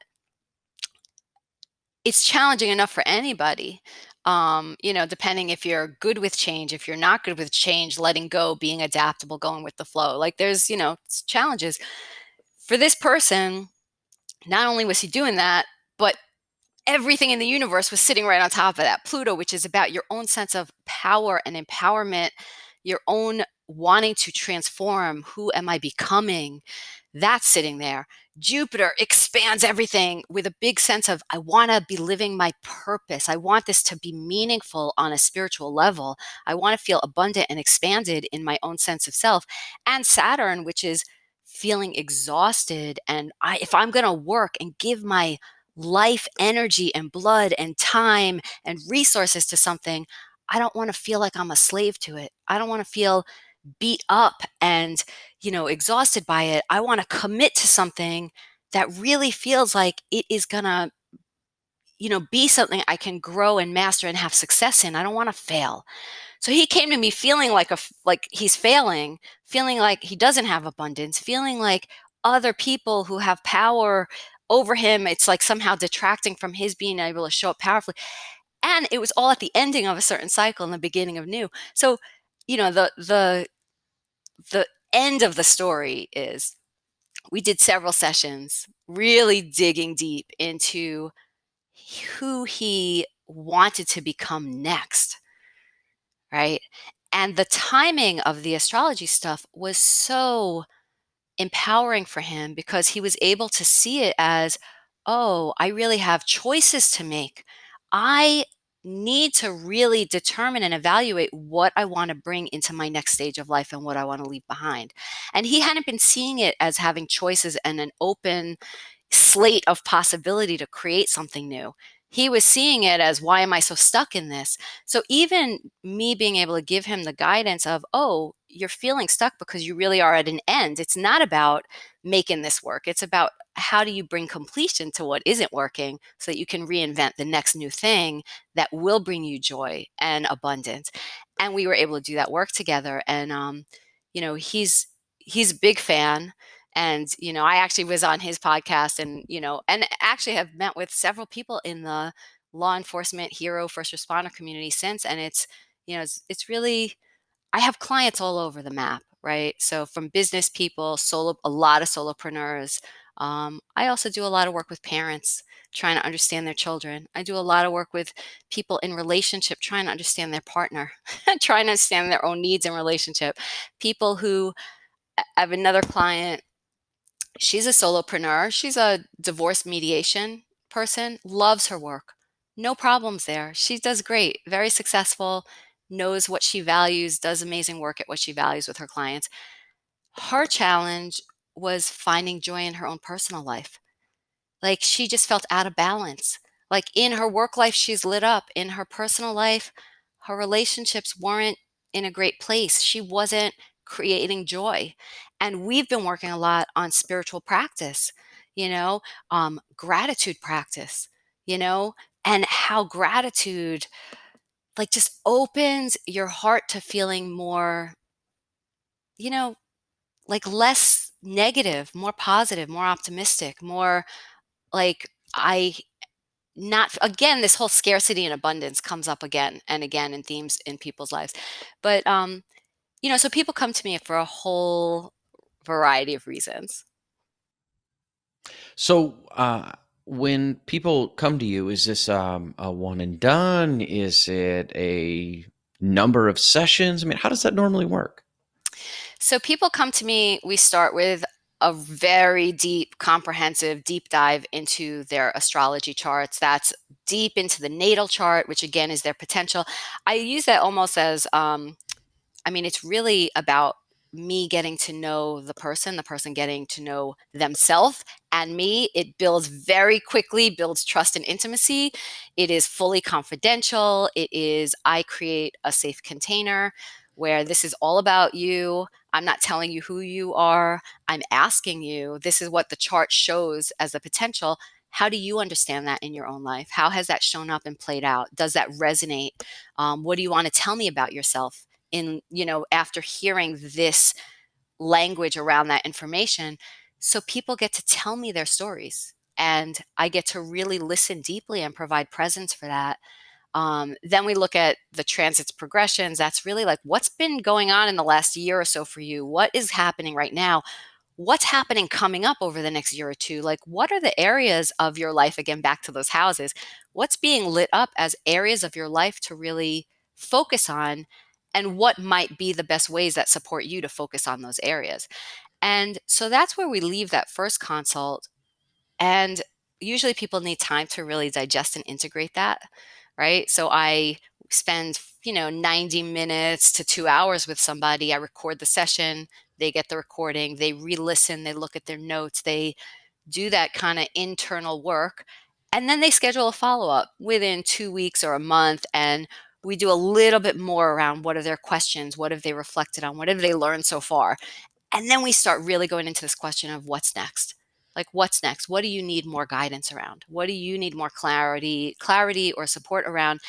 it's challenging enough for anybody. Depending if you're good with change, if you're not good with change, letting go, being adaptable, going with the flow. Like there's, challenges. For this person, not only was he doing that, but everything in the universe was sitting right on top of that. Pluto, which is about your own sense of power and empowerment, your own wanting to transform. Who am I becoming? That's sitting there. Jupiter expands everything with a big sense of, I want to be living my purpose. I want this to be meaningful on a spiritual level. I want to feel abundant and expanded in my own sense of self. And Saturn, which is feeling exhausted. And if I'm going to work and give my life energy and blood and time and resources to something, I don't want to feel like I'm a slave to it. I don't want to feel beat up and, exhausted by it. I want to commit to something that really feels like it is going to, be something I can grow and master and have success in. I don't want to fail. So he came to me feeling like he's failing, feeling like he doesn't have abundance, feeling like other people who have power over him, it's like somehow detracting from his being able to show up powerfully. And it was all at the ending of a certain cycle and the beginning of new. So, the end of the story is we did several sessions really digging deep into who he wanted to become next, right? And the timing of the astrology stuff was so empowering for him because he was able to see it as, oh, I really have choices to make. I need to really determine and evaluate what I want to bring into my next stage of life and what I want to leave behind. And he hadn't been seeing it as having choices and an open slate of possibility to create something new. He was seeing it as, why am I so stuck in this? So even me being able to give him the guidance of, oh, you're feeling stuck because you really are at an end. It's not about making this work. It's about how do you bring completion to what isn't working so that you can reinvent the next new thing that will bring you joy and abundance. And we were able to do that work together. And he's a big fan. And, I actually was on his podcast and actually have met with several people in the law enforcement, hero, first responder community since. And it's really, I have clients all over the map, right? So from business people, a lot of solopreneurs. I also do a lot of work with parents trying to understand their children. I do a lot of work with people in relationship trying to understand their partner, trying to understand their own needs in relationship. People who, I have another client. She's a solopreneur. She's a divorce mediation person, loves her work. No problems there. She does great, very successful, knows what she values, does amazing work at what she values with her clients. Her challenge was finding joy in her own personal life. Like she just felt out of balance. Like in her work life, she's lit up. In her personal life, her relationships weren't in a great place. She wasn't creating joy. And we've been working a lot on spiritual practice, gratitude practice, and how gratitude like just opens your heart to feeling more, you know, like less negative, more positive, more optimistic, more like I not again, this whole scarcity and abundance comes up again and again in themes in people's lives. But so people come to me for a whole variety of reasons. So, when people come to you, is this a one and done? Is it a number of sessions? I mean, how does that normally work? So people come to me, we start with a very deep, comprehensive, deep dive into their astrology charts. That's deep into the natal chart, which again is their potential. I use that almost as it's really about me getting to know the person getting to know themselves and me. It builds very quickly, builds trust and intimacy. It is fully confidential. I create a safe container where this is all about you. I'm not telling you who you are. I'm asking you, this is what the chart shows as the potential. How do you understand that in your own life? How has that shown up and played out? Does that resonate? What do you want to tell me about yourself? After hearing this language around that information, so people get to tell me their stories and I get to really listen deeply and provide presence for that. Then we look at the transits progressions. That's really like what's been going on in the last year or so for you. What is happening right now? What's happening coming up over the next year or two? Like, what are the areas of your life, again, back to those houses? What's being lit up as areas of your life to really focus on? And what might be the best ways that support you to focus on those areas? And so that's where we leave that first consult. And usually people need time to really digest and integrate that, right? So I spend, 90 minutes to 2 hours with somebody. I record the session, they get the recording, they re listen, they look at their notes, they do that kind of internal work. And then they schedule a follow up within 2 weeks or a month. And we do a little bit more around what are their questions, what have they reflected on, what have they learned so far. And then we start really going into this question of what's next. Like what's next? What do you need more guidance around? What do you need more clarity or support around?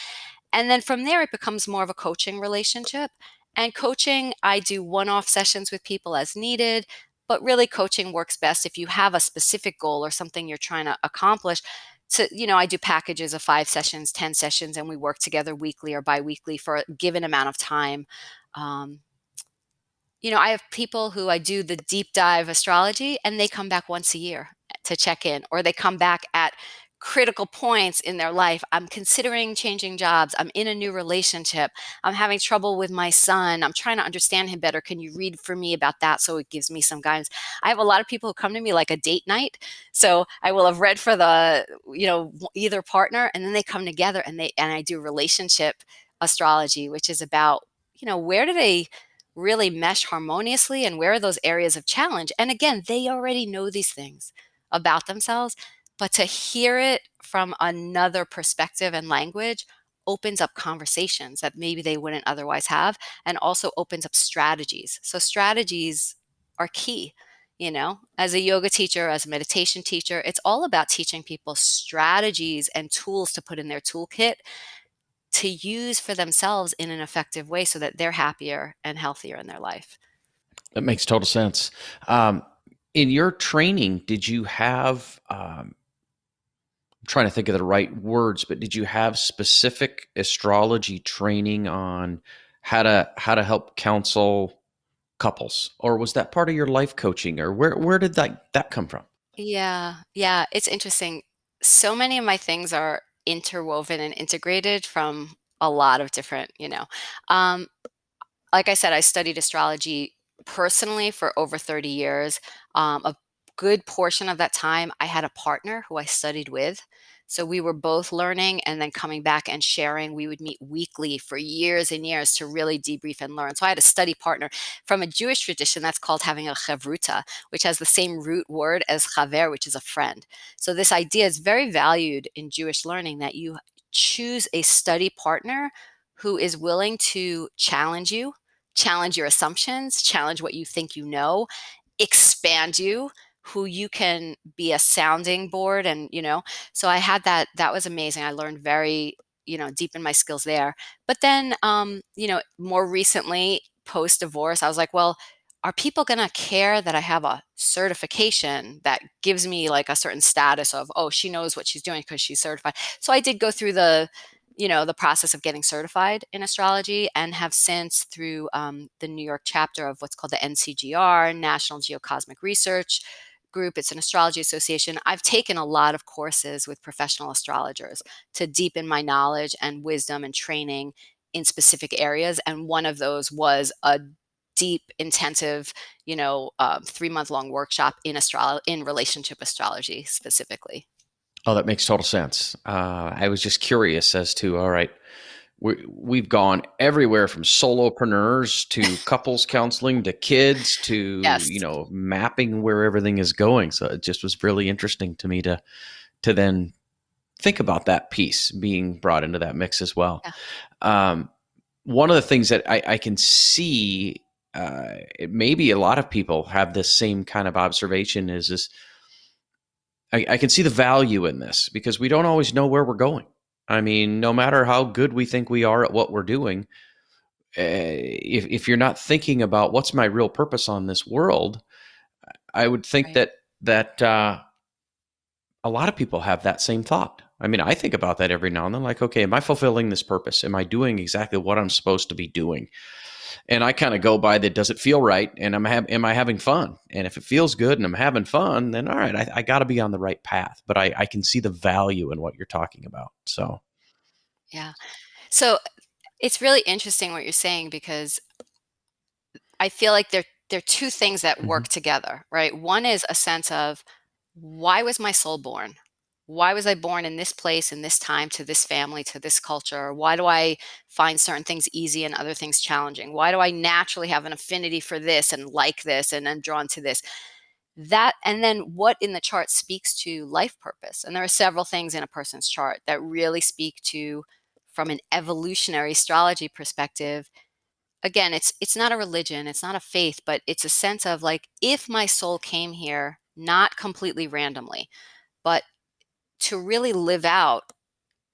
And then from there, it becomes more of a coaching relationship. And coaching, I do one off sessions with people as needed. But really, coaching works best if you have a specific goal or something you're trying to accomplish. I do packages of 5 sessions, 10 sessions, and we work together weekly or biweekly for a given amount of time. Um, I have people who I do the deep dive astrology and they come back once a year to check in, or they come back at critical points in their life. I'm considering changing jobs. I'm in a new relationship. I'm having trouble with my son. I'm trying to understand him better. Can you read for me about that so it gives me some guidance? I have a lot of people who come to me like a date night. So I will have read for either partner, and then they come together and I do relationship astrology, which is about, where do they really mesh harmoniously and where are those areas of challenge. And again, they already know these things about themselves, but to hear it from another perspective and language opens up conversations that maybe they wouldn't otherwise have, and also opens up strategies. So strategies are key. As a yoga teacher, as a meditation teacher, it's all about teaching people strategies and tools to put in their toolkit to use for themselves in an effective way so that they're happier and healthier in their life. That makes total sense. Um, in your training, did you have, I'm trying to think of the right words, but did you have specific astrology training on how to help counsel couples, or was that part of your life coaching, or where did that come from? Yeah, yeah, it's interesting. So many of my things are interwoven and integrated from a lot of different, Um, like I said, I studied astrology personally for over 30 years. A good portion of that time, I had a partner who I studied with. So we were both learning and then coming back and sharing. We would meet weekly for years and years to really debrief and learn. So I had a study partner from a Jewish tradition that's called having a chavruta, which has the same root word as chaver, which is a friend. So this idea is very valued in Jewish learning that you choose a study partner who is willing to challenge your assumptions, challenge what you think you know, expand you, who you can be a sounding board. And, so I had that was amazing. I learned very, deep in my skills there. But then, more recently, post divorce, I was like, well, are people going to care that I have a certification that gives me like a certain status of, oh, she knows what she's doing because she's certified? So I did go through the process of getting certified in astrology, and have since, through the New York chapter of what's called the NCGR, National Geocosmic Research Group. It's an astrology association. I've taken a lot of courses with professional astrologers to deepen my knowledge and wisdom and training in specific areas. And one of those was a deep, intensive, 3-month long workshop in relationship astrology specifically. Oh, that makes total sense. I was just curious as to, all right, we've gone everywhere from solopreneurs to couples counseling to kids to, Yes. mapping where everything is going. So it just was really interesting to me to then think about that piece being brought into that mix as well. Yeah. Um, One of the things that I can see, maybe a lot of people have this same kind of observation is I can see the value in this because we don't always know where we're going. I mean, no matter how good we think we are at what we're doing, if you're not thinking about what's my real purpose on this world, I would think Right. that a lot of people have that same thought. I mean, I think about that every now and then, like, okay, am I fulfilling this purpose? Am I doing exactly what I'm supposed to be doing? And I kind of go by that. Does it feel right? And am I having fun? And if it feels good and I'm having fun, then all right, I got to be on the right path. But I can see the value in what you're talking about. So, Yeah. So it's really interesting what you're saying, because I feel like there are two things that mhm. work together, right? One is a sense of, why was my soul born? Why was I born in this place, in this time, to this family, to this culture? Why do I find certain things easy and other things challenging? Why do I naturally have an affinity for this and like this and I'm drawn to this? That, and then what in the chart speaks to life purpose? And there are several things in a person's chart that really speak to, from an evolutionary astrology perspective. Again, it's not a religion, it's not a faith, but it's a sense of like, if my soul came here not completely randomly, but to really live out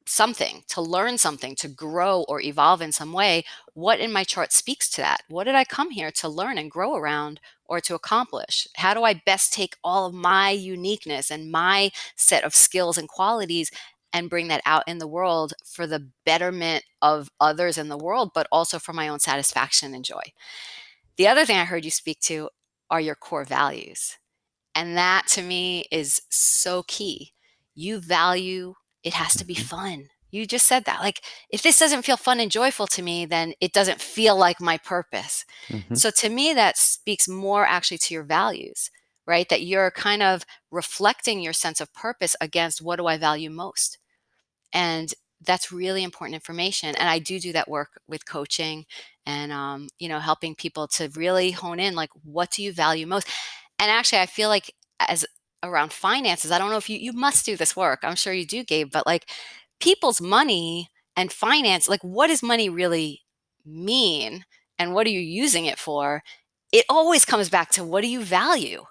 something, to learn something, to grow or evolve in some way, what in my chart speaks to that? What did I come here to learn and grow around or to accomplish? How do I best take all of my uniqueness and my set of skills and qualities and bring that out in the world for the betterment of others in the world, but also for my own satisfaction and joy? The other thing I heard you speak to are your core values. And that to me is so key. You value, it has to be Mhm. fun. You just said that. Like, if this doesn't feel fun and joyful to me, then it doesn't feel like my purpose. Mhm. So to me, that speaks more actually to your values, right? That you're kind of reflecting your sense of purpose against, what do I value most? And that's really important information. And I do that work with coaching and, helping people to really hone in, like, what do you value most? And actually, I feel like, as around finances, I don't know if you must do this work. I'm sure you do, Gabe, but like, people's money and finance, like, what does money really mean? And what are you using it for? It always comes back to, what do you value?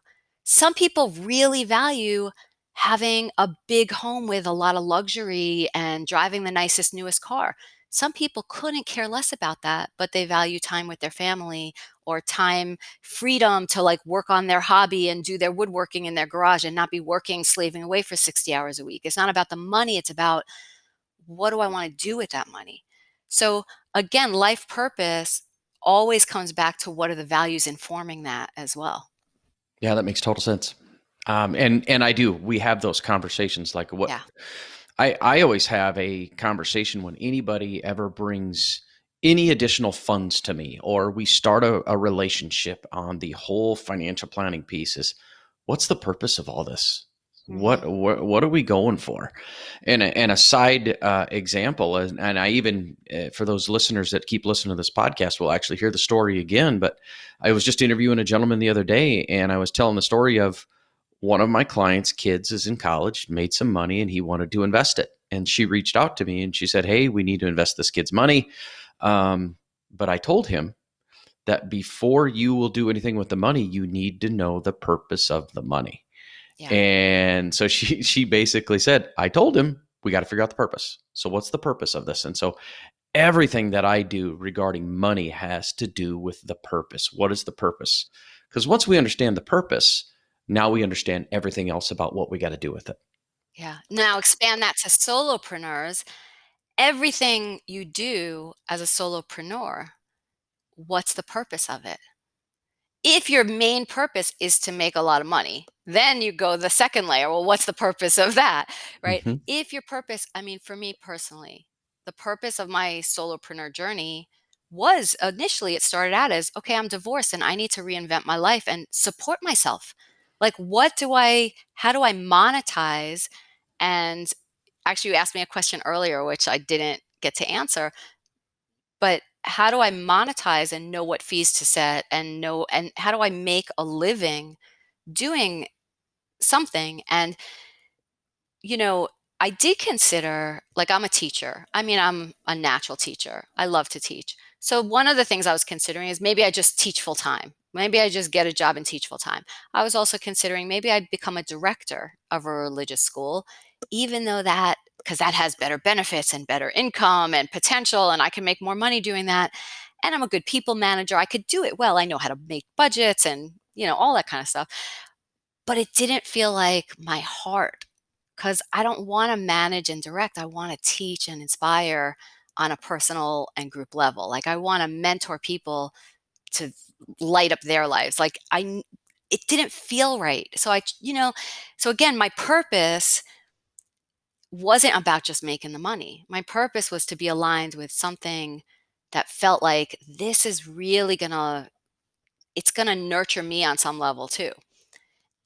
Some people really value having a big home with a lot of luxury and driving the nicest, newest car. Some people couldn't care less about that, but they value time with their family, or time, freedom to like work on their hobby and do their woodworking in their garage and not be working, slaving away for 60 hours a week. It's not about the money, it's about, what do I want to do with that money? So again, life purpose always comes back to, what are the values informing that as well. Yeah, that makes total sense. And I do. We have those conversations. Like what Yeah. I always have a conversation when anybody ever brings any additional funds to me, or we start a relationship on the whole financial planning piece. Is what's the purpose of all this? Hmm. What are we going for? And a side example, and I even for those listeners that keep listening to this podcast will actually hear the story again. But I was just interviewing a gentleman the other day, and I was telling the story of one of my clients' kids is in college, made some money, and he wanted to invest it. And she reached out to me and she said, "Hey, we need to invest this kid's money." But I told him that before you will do anything with the money, you need to know the purpose of the money. Yeah. And so she basically said, "I told him we got to figure out the purpose. So what's the purpose of this?" And so everything that I do regarding money has to do with the purpose. What is the purpose? Because once we understand the purpose, now we understand everything else about what we got to do with it. Yeah. Now expand that to solopreneurs. Everything you do as a solopreneur, what's the purpose of it? If your main purpose is to make a lot of money, then you go the second layer. Well, what's the purpose of that? Right? Mm-hmm. If your purpose, I mean, for me personally, the purpose of my solopreneur journey was initially it started out as, okay, I'm divorced and I need to reinvent my life and support myself. Like, how do I monetize? And actually, you asked me a question earlier, which I didn't get to answer, but how do I monetize and know what fees to set and how do I make a living doing something? And, you know, I did consider, like, I'm a teacher. I mean, I'm a natural teacher. I love to teach. So one of the things I was considering is maybe I just teach full time. Maybe I just get a job and teach full time. I was also considering maybe I'd become a director of a religious school, even though because that has better benefits and better income and potential, and I can make more money doing that. And I'm a good people manager. I could do it well. I know how to make budgets and, all that kind of stuff. But it didn't feel like my heart because I don't want to manage and direct. I want to teach and inspire on a personal and group level. Like, I want to mentor people to light up their lives. It didn't feel right. So again, my purpose wasn't about just making the money. My purpose was to be aligned with something that felt like this is really it's gonna nurture me on some level too.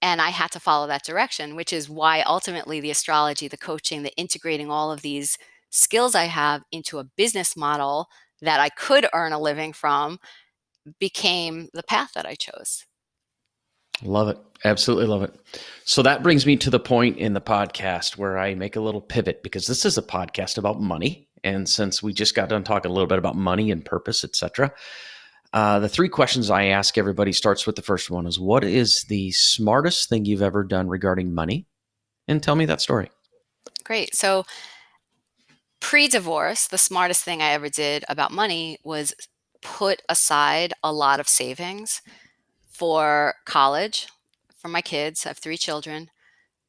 And I had to follow that direction, which is why ultimately the astrology, the coaching, the integrating all of these skills I have into a business model that I could earn a living from became the path that I chose. Love it. Absolutely love it. So that brings me to the point in the podcast where I make a little pivot because this is a podcast about money. And since we just got done talking a little bit about money and purpose, etc., the three questions I ask everybody starts with the first one is, what is the smartest thing you've ever done regarding money? And tell me that story. Great. So pre-divorce, the smartest thing I ever did about money was put aside a lot of savings for college for my kids. I have 3 children,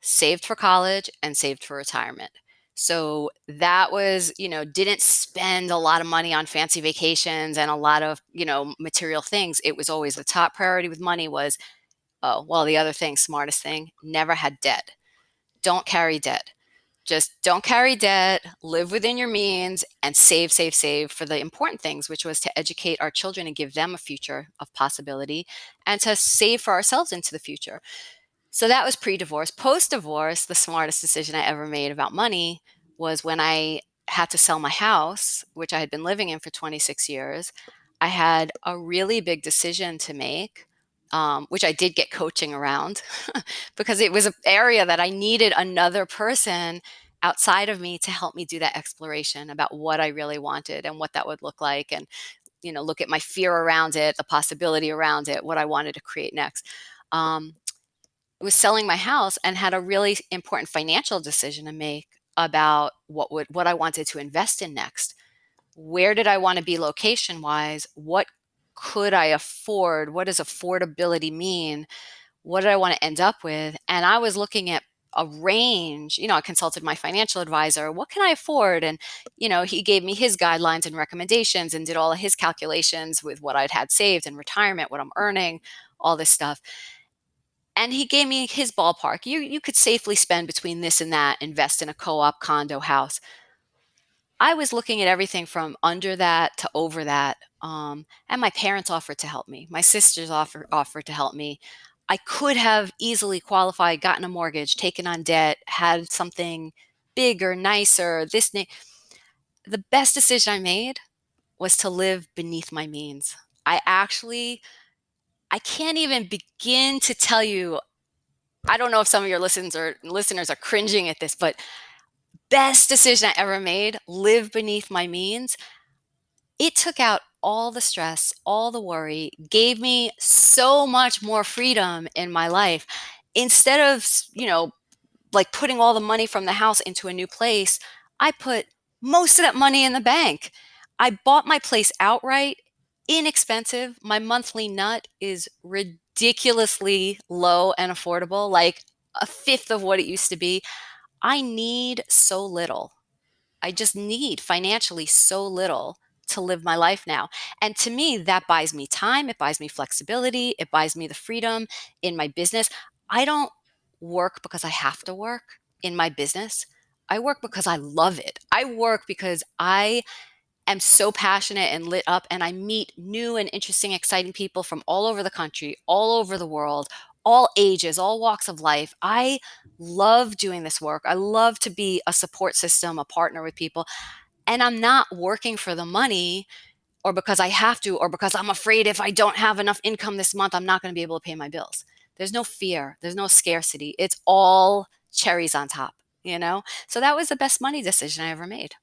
saved for college and saved for retirement. So that was, didn't spend a lot of money on fancy vacations and a lot of, material things. It was always the top priority with money was, oh, well, the other thing, smartest thing, never had debt. Don't carry debt. Just don't carry debt, live within your means, and save, save, save for the important things, which was to educate our children and give them a future of possibility and to save for ourselves into the future. So that was pre-divorce. Post-divorce, the smartest decision I ever made about money was when I had to sell my house, which I had been living in for 26 years. I had a really big decision to make, which I did get coaching around because it was an area that I needed another person outside of me to help me do that exploration about what I really wanted and what that would look like, and look at my fear around it, the possibility around it, what I wanted to create next. Um, was selling my house and had a really important financial decision to make about what I wanted to invest in next. Where did I want to be location wise? What could I afford? What does affordability mean? What did I want to end up with? And I was looking at a range. I consulted my financial advisor. What can I afford? And, he gave me his guidelines and recommendations and did all of his calculations with what I'd had saved in retirement, what I'm earning, all this stuff. And he gave me his ballpark. You could safely spend between this and that, invest in a co-op condo house. I was looking at everything from under that to over that. And my parents offered to help me. My sisters offered to help me. I could have easily qualified, gotten a mortgage, taken on debt, had something bigger, nicer. The best decision I made was to live beneath my means. I can't even begin to tell you. I don't know if some of your listeners are cringing at this, but best decision I ever made, live beneath my means. It took out all the stress, all the worry, gave me so much more freedom in my life. Instead of, like putting all the money from the house into a new place, I put most of that money in the bank. I bought my place outright, inexpensive. My monthly nut is ridiculously low and affordable, like a fifth of what it used to be. I need so little. I just need financially so little to live my life now. And to me, that buys me time, it buys me flexibility, it buys me the freedom in my business. I don't work because I have to work in my business. I work because I love it. I work because I am so passionate and lit up, and I meet new and interesting, exciting people from all over the country, all over the world, all ages, all walks of life. I love doing this work. I love to be a support system, a partner with people. And I'm not working for the money or because I have to, or because I'm afraid if I don't have enough income this month, I'm not going to be able to pay my bills. There's no fear, there's no scarcity. It's all cherries on top, you know? So that was the best money decision I ever made.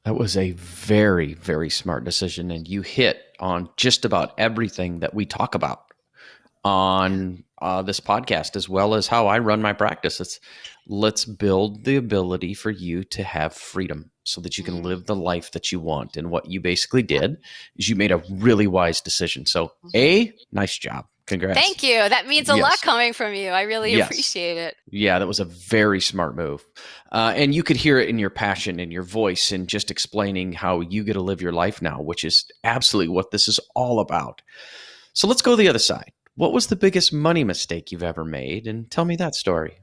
That was a very, very smart decision. And you hit on just about everything that we talk about on this podcast, as well as how I run my practice. Let's build the ability for you to have freedom so that you can Mm, live the life that you want. And what you basically yeah. did is you made a really wise decision. So, Mhm. nice job. Congrats. Thank you. That means a lot Yes. coming from you. I really Yes. appreciate it. Yeah, that was a very smart move. And you could hear it in your passion, in your voice, and just explaining how you get to live your life now, which is absolutely what this is all about. So let's go to the other side. What was the biggest money mistake you've ever made? And tell me that story.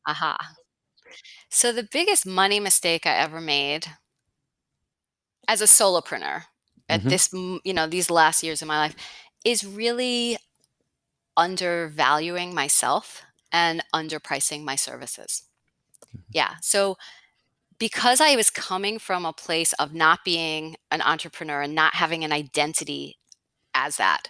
Aha. So the biggest money mistake I ever made as a solopreneur at Hmm. these last years of my life is really undervaluing myself and underpricing my services. Yeah. So because I was coming from a place of not being an entrepreneur and not having an identity as that,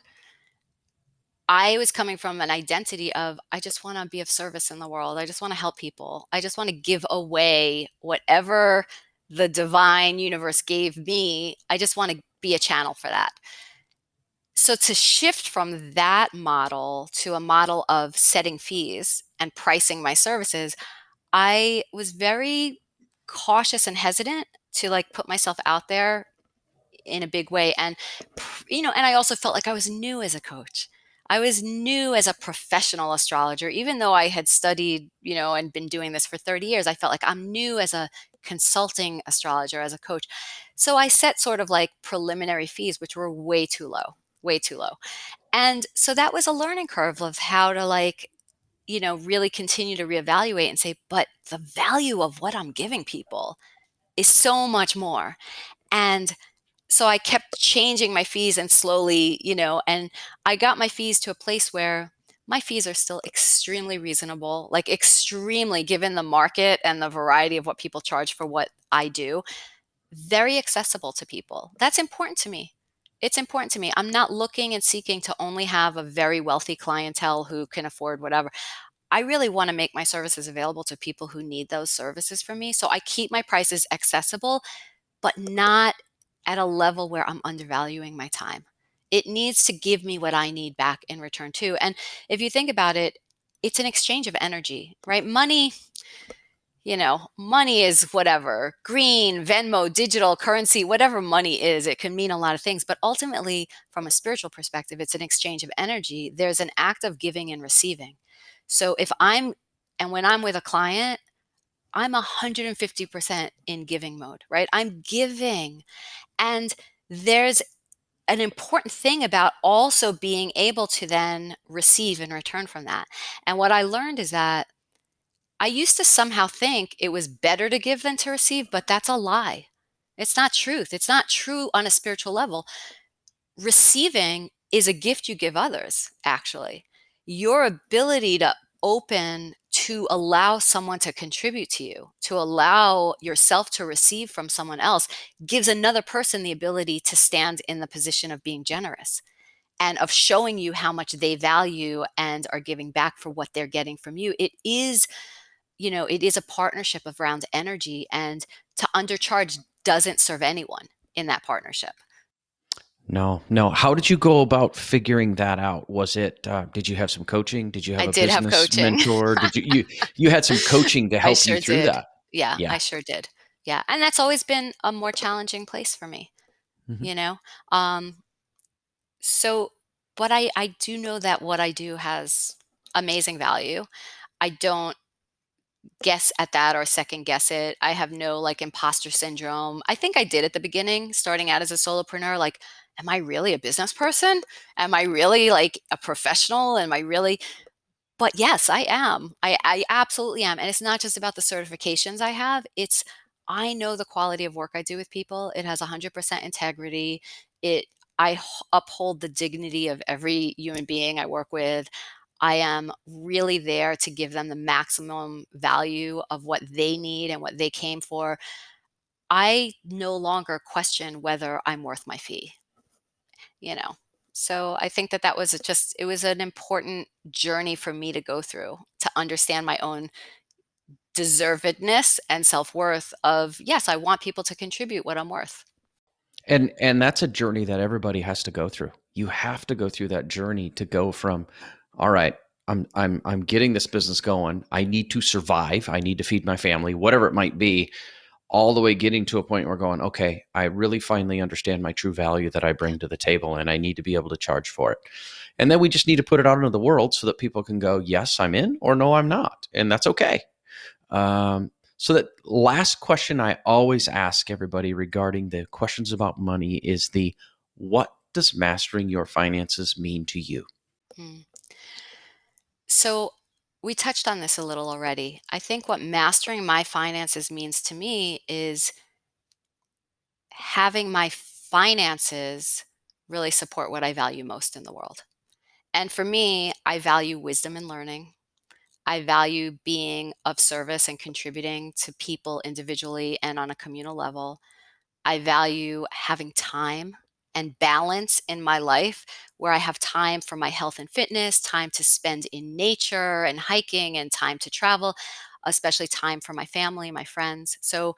I was coming from an identity of, I just want to be of service in the world. I just want to help people. I just want to give away whatever the divine universe gave me. I just want to be a channel for that. So to shift from that model to a model of setting fees and pricing my services, I was very cautious and hesitant to like put myself out there in a big way. And, and I also felt like I was new as a coach. I was new as a professional astrologer, even though I had studied, and been doing this for 30 years. I felt like I'm new as a consulting astrologer, as a coach. So I set sort of like preliminary fees, which were way too low, way too low. And so that was a learning curve of how to like, really continue to reevaluate and say, but the value of what I'm giving people is so much more. And so I kept changing my fees and slowly, and I got my fees to a place where my fees are still extremely reasonable, like extremely given the market and the variety of what people charge for what I do, very accessible to people. That's important to me. It's important to me. I'm not looking and seeking to only have a very wealthy clientele who can afford whatever. I really want to make my services available to people who need those services from me. So I keep my prices accessible but not at a level where I'm undervaluing my time. It needs to give me what I need back in return too. And if you think about it, it's an exchange of energy, right? Money is whatever, green, Venmo, digital currency, whatever money is, it can mean a lot of things. But ultimately, from a spiritual perspective, it's an exchange of energy. There's an act of giving and receiving. So and when I'm with a client, I'm 150% in giving mode, right? I'm giving. And there's an important thing about also being able to then receive in return from that. And what I learned is that I used to somehow think it was better to give than to receive, but that's a lie. It's not truth. It's not true on a spiritual level. Receiving is a gift you give others, actually. Your ability to open to allow someone to contribute to you, to allow yourself to receive from someone else, gives another person the ability to stand in the position of being generous and of showing you how much they value and are giving back for what they're getting from you. It is a partnership around energy, and to undercharge doesn't serve anyone in that partnership. No, no. How did you go about figuring that out? Did you have some coaching? Did you I have a did have business coaching. mentor? You had some coaching to I help you sure through did. that? Yeah, I Yeah. sure did. Yeah, and that's always been a more challenging place for me. Mhm. you know? Um, so, but I do know that what I do has amazing value. I don't guess at that or second guess it. I have no like imposter syndrome. I think I did at the beginning, starting out as a solopreneur. Like, am I really a business person? Am I really like a professional? Am I really? But yes, I am. I absolutely am. And it's not just about the certifications I have. It's I know the quality of work I do with people. It has 100% integrity. It uphold the dignity of every human being I work with. I am really there to give them the maximum value of what they need and what they came for. I no longer question whether I'm worth my fee, you know. So I think that that was just it was an important journey for me to go through to understand my own deservedness and self-worth of, yes, I want people to contribute what I'm worth. And that's a journey that everybody has to go through. You have to go through that journey to go from, all right, I'm getting this business going. I need to survive. I need to feed my family, whatever it might be, all the way getting to a point where going, okay, I really finally understand my true value that I bring to the table and I need to be able to charge for it. And then we just need to put it out into the world so that people can go, yes, I'm in, or no, I'm not. And that's okay. So that last question I always ask everybody regarding the questions about money is the what does mastering your finances mean to you? Mm. So we touched on this a little already. I think what mastering my finances means to me is having my finances really support what I value most in the world. And for me, I value wisdom and learning. I value being of service and contributing to people individually and on a communal level. I value having time and balance in my life where I have time for my health and fitness, time to spend in nature and hiking, and time to travel, especially time for my family, my friends. So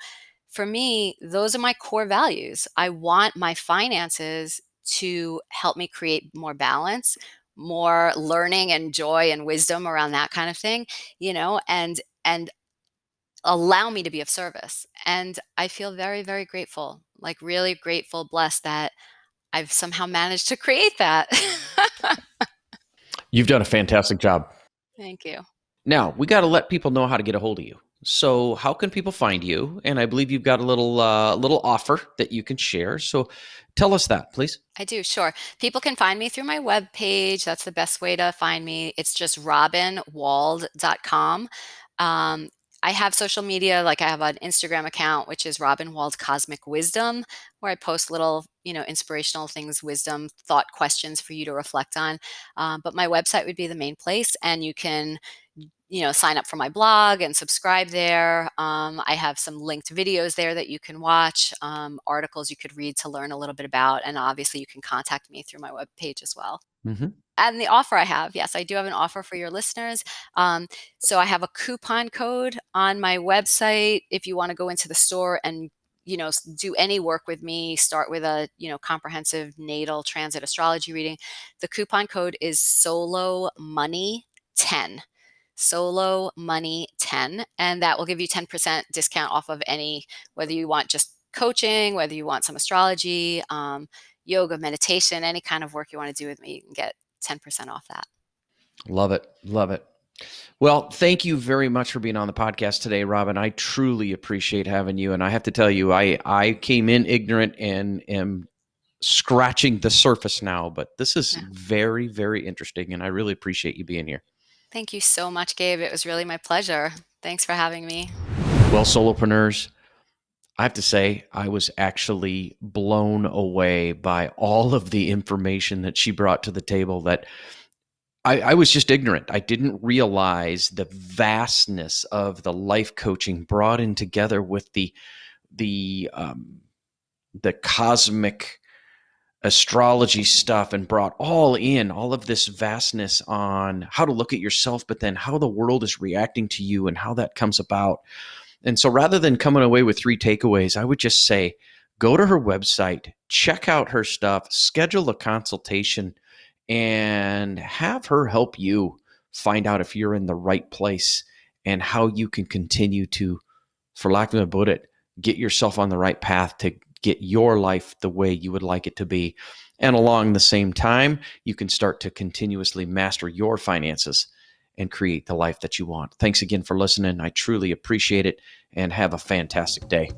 for me, those are my core values. I want my finances to help me create more balance, more learning and joy and wisdom around that kind of thing, and allow me to be of service. And I feel very, very grateful, like really grateful, blessed that I've somehow managed to create that. You've done a fantastic job. Thank you. Now, we got to let people know how to get a hold of you. So, how can people find you? And I believe you've got a little offer that you can share. So, tell us that, please. I do, sure. People can find me through my webpage. That's the best way to find me. It's just robinwald.com. Um, I have social media, like I have an Instagram account, which is Robin Wald Cosmic Wisdom, where I post little, inspirational things, wisdom, thought questions for you to reflect on. But my website would be the main place, and you can sign up for my blog and subscribe there. I have some linked videos there that you can watch, articles you could read to learn a little bit about, and obviously you can contact me through my webpage as well. Hmm. And the offer I have, yes, I do have an offer for your listeners. Um, so I have a coupon code on my website if you want to go into the store and do any work with me, start with a comprehensive natal transit astrology reading. The coupon code is Solo Money 10. Solo Money 10, and that will give you 10% discount off of any, whether you want just coaching, whether you want some astrology, yoga, meditation, any kind of work you want to do with me, you can get 10% off that. Love it. Love it. Well, thank you very much for being on the podcast today, Robin. I truly appreciate having you. And I have to tell you, I came in ignorant and am scratching the surface now, but this is Yeah. very, very interesting. And I really appreciate you being here. Thank you so much, Gabe. It was really my pleasure. Thanks for having me. Well, solopreneurs, I have to say, I was actually blown away by all of the information that she brought to the table that I was just ignorant. I didn't realize the vastness of the life coaching brought in together with the the cosmic astrology stuff and brought all in all of this vastness on how to look at yourself, but then how the world is reacting to you and how that comes about. And so rather than coming away with three takeaways, I would just say go to her website, check out her stuff, schedule a consultation, and have her help you find out if you're in the right place and how you can continue to, for lack of a better put it, get yourself on the right path to get your life the way you would like it to be. And along the same time, you can start to continuously master your finances and create the life that you want. Thanks again for listening. I truly appreciate it, and have a fantastic day.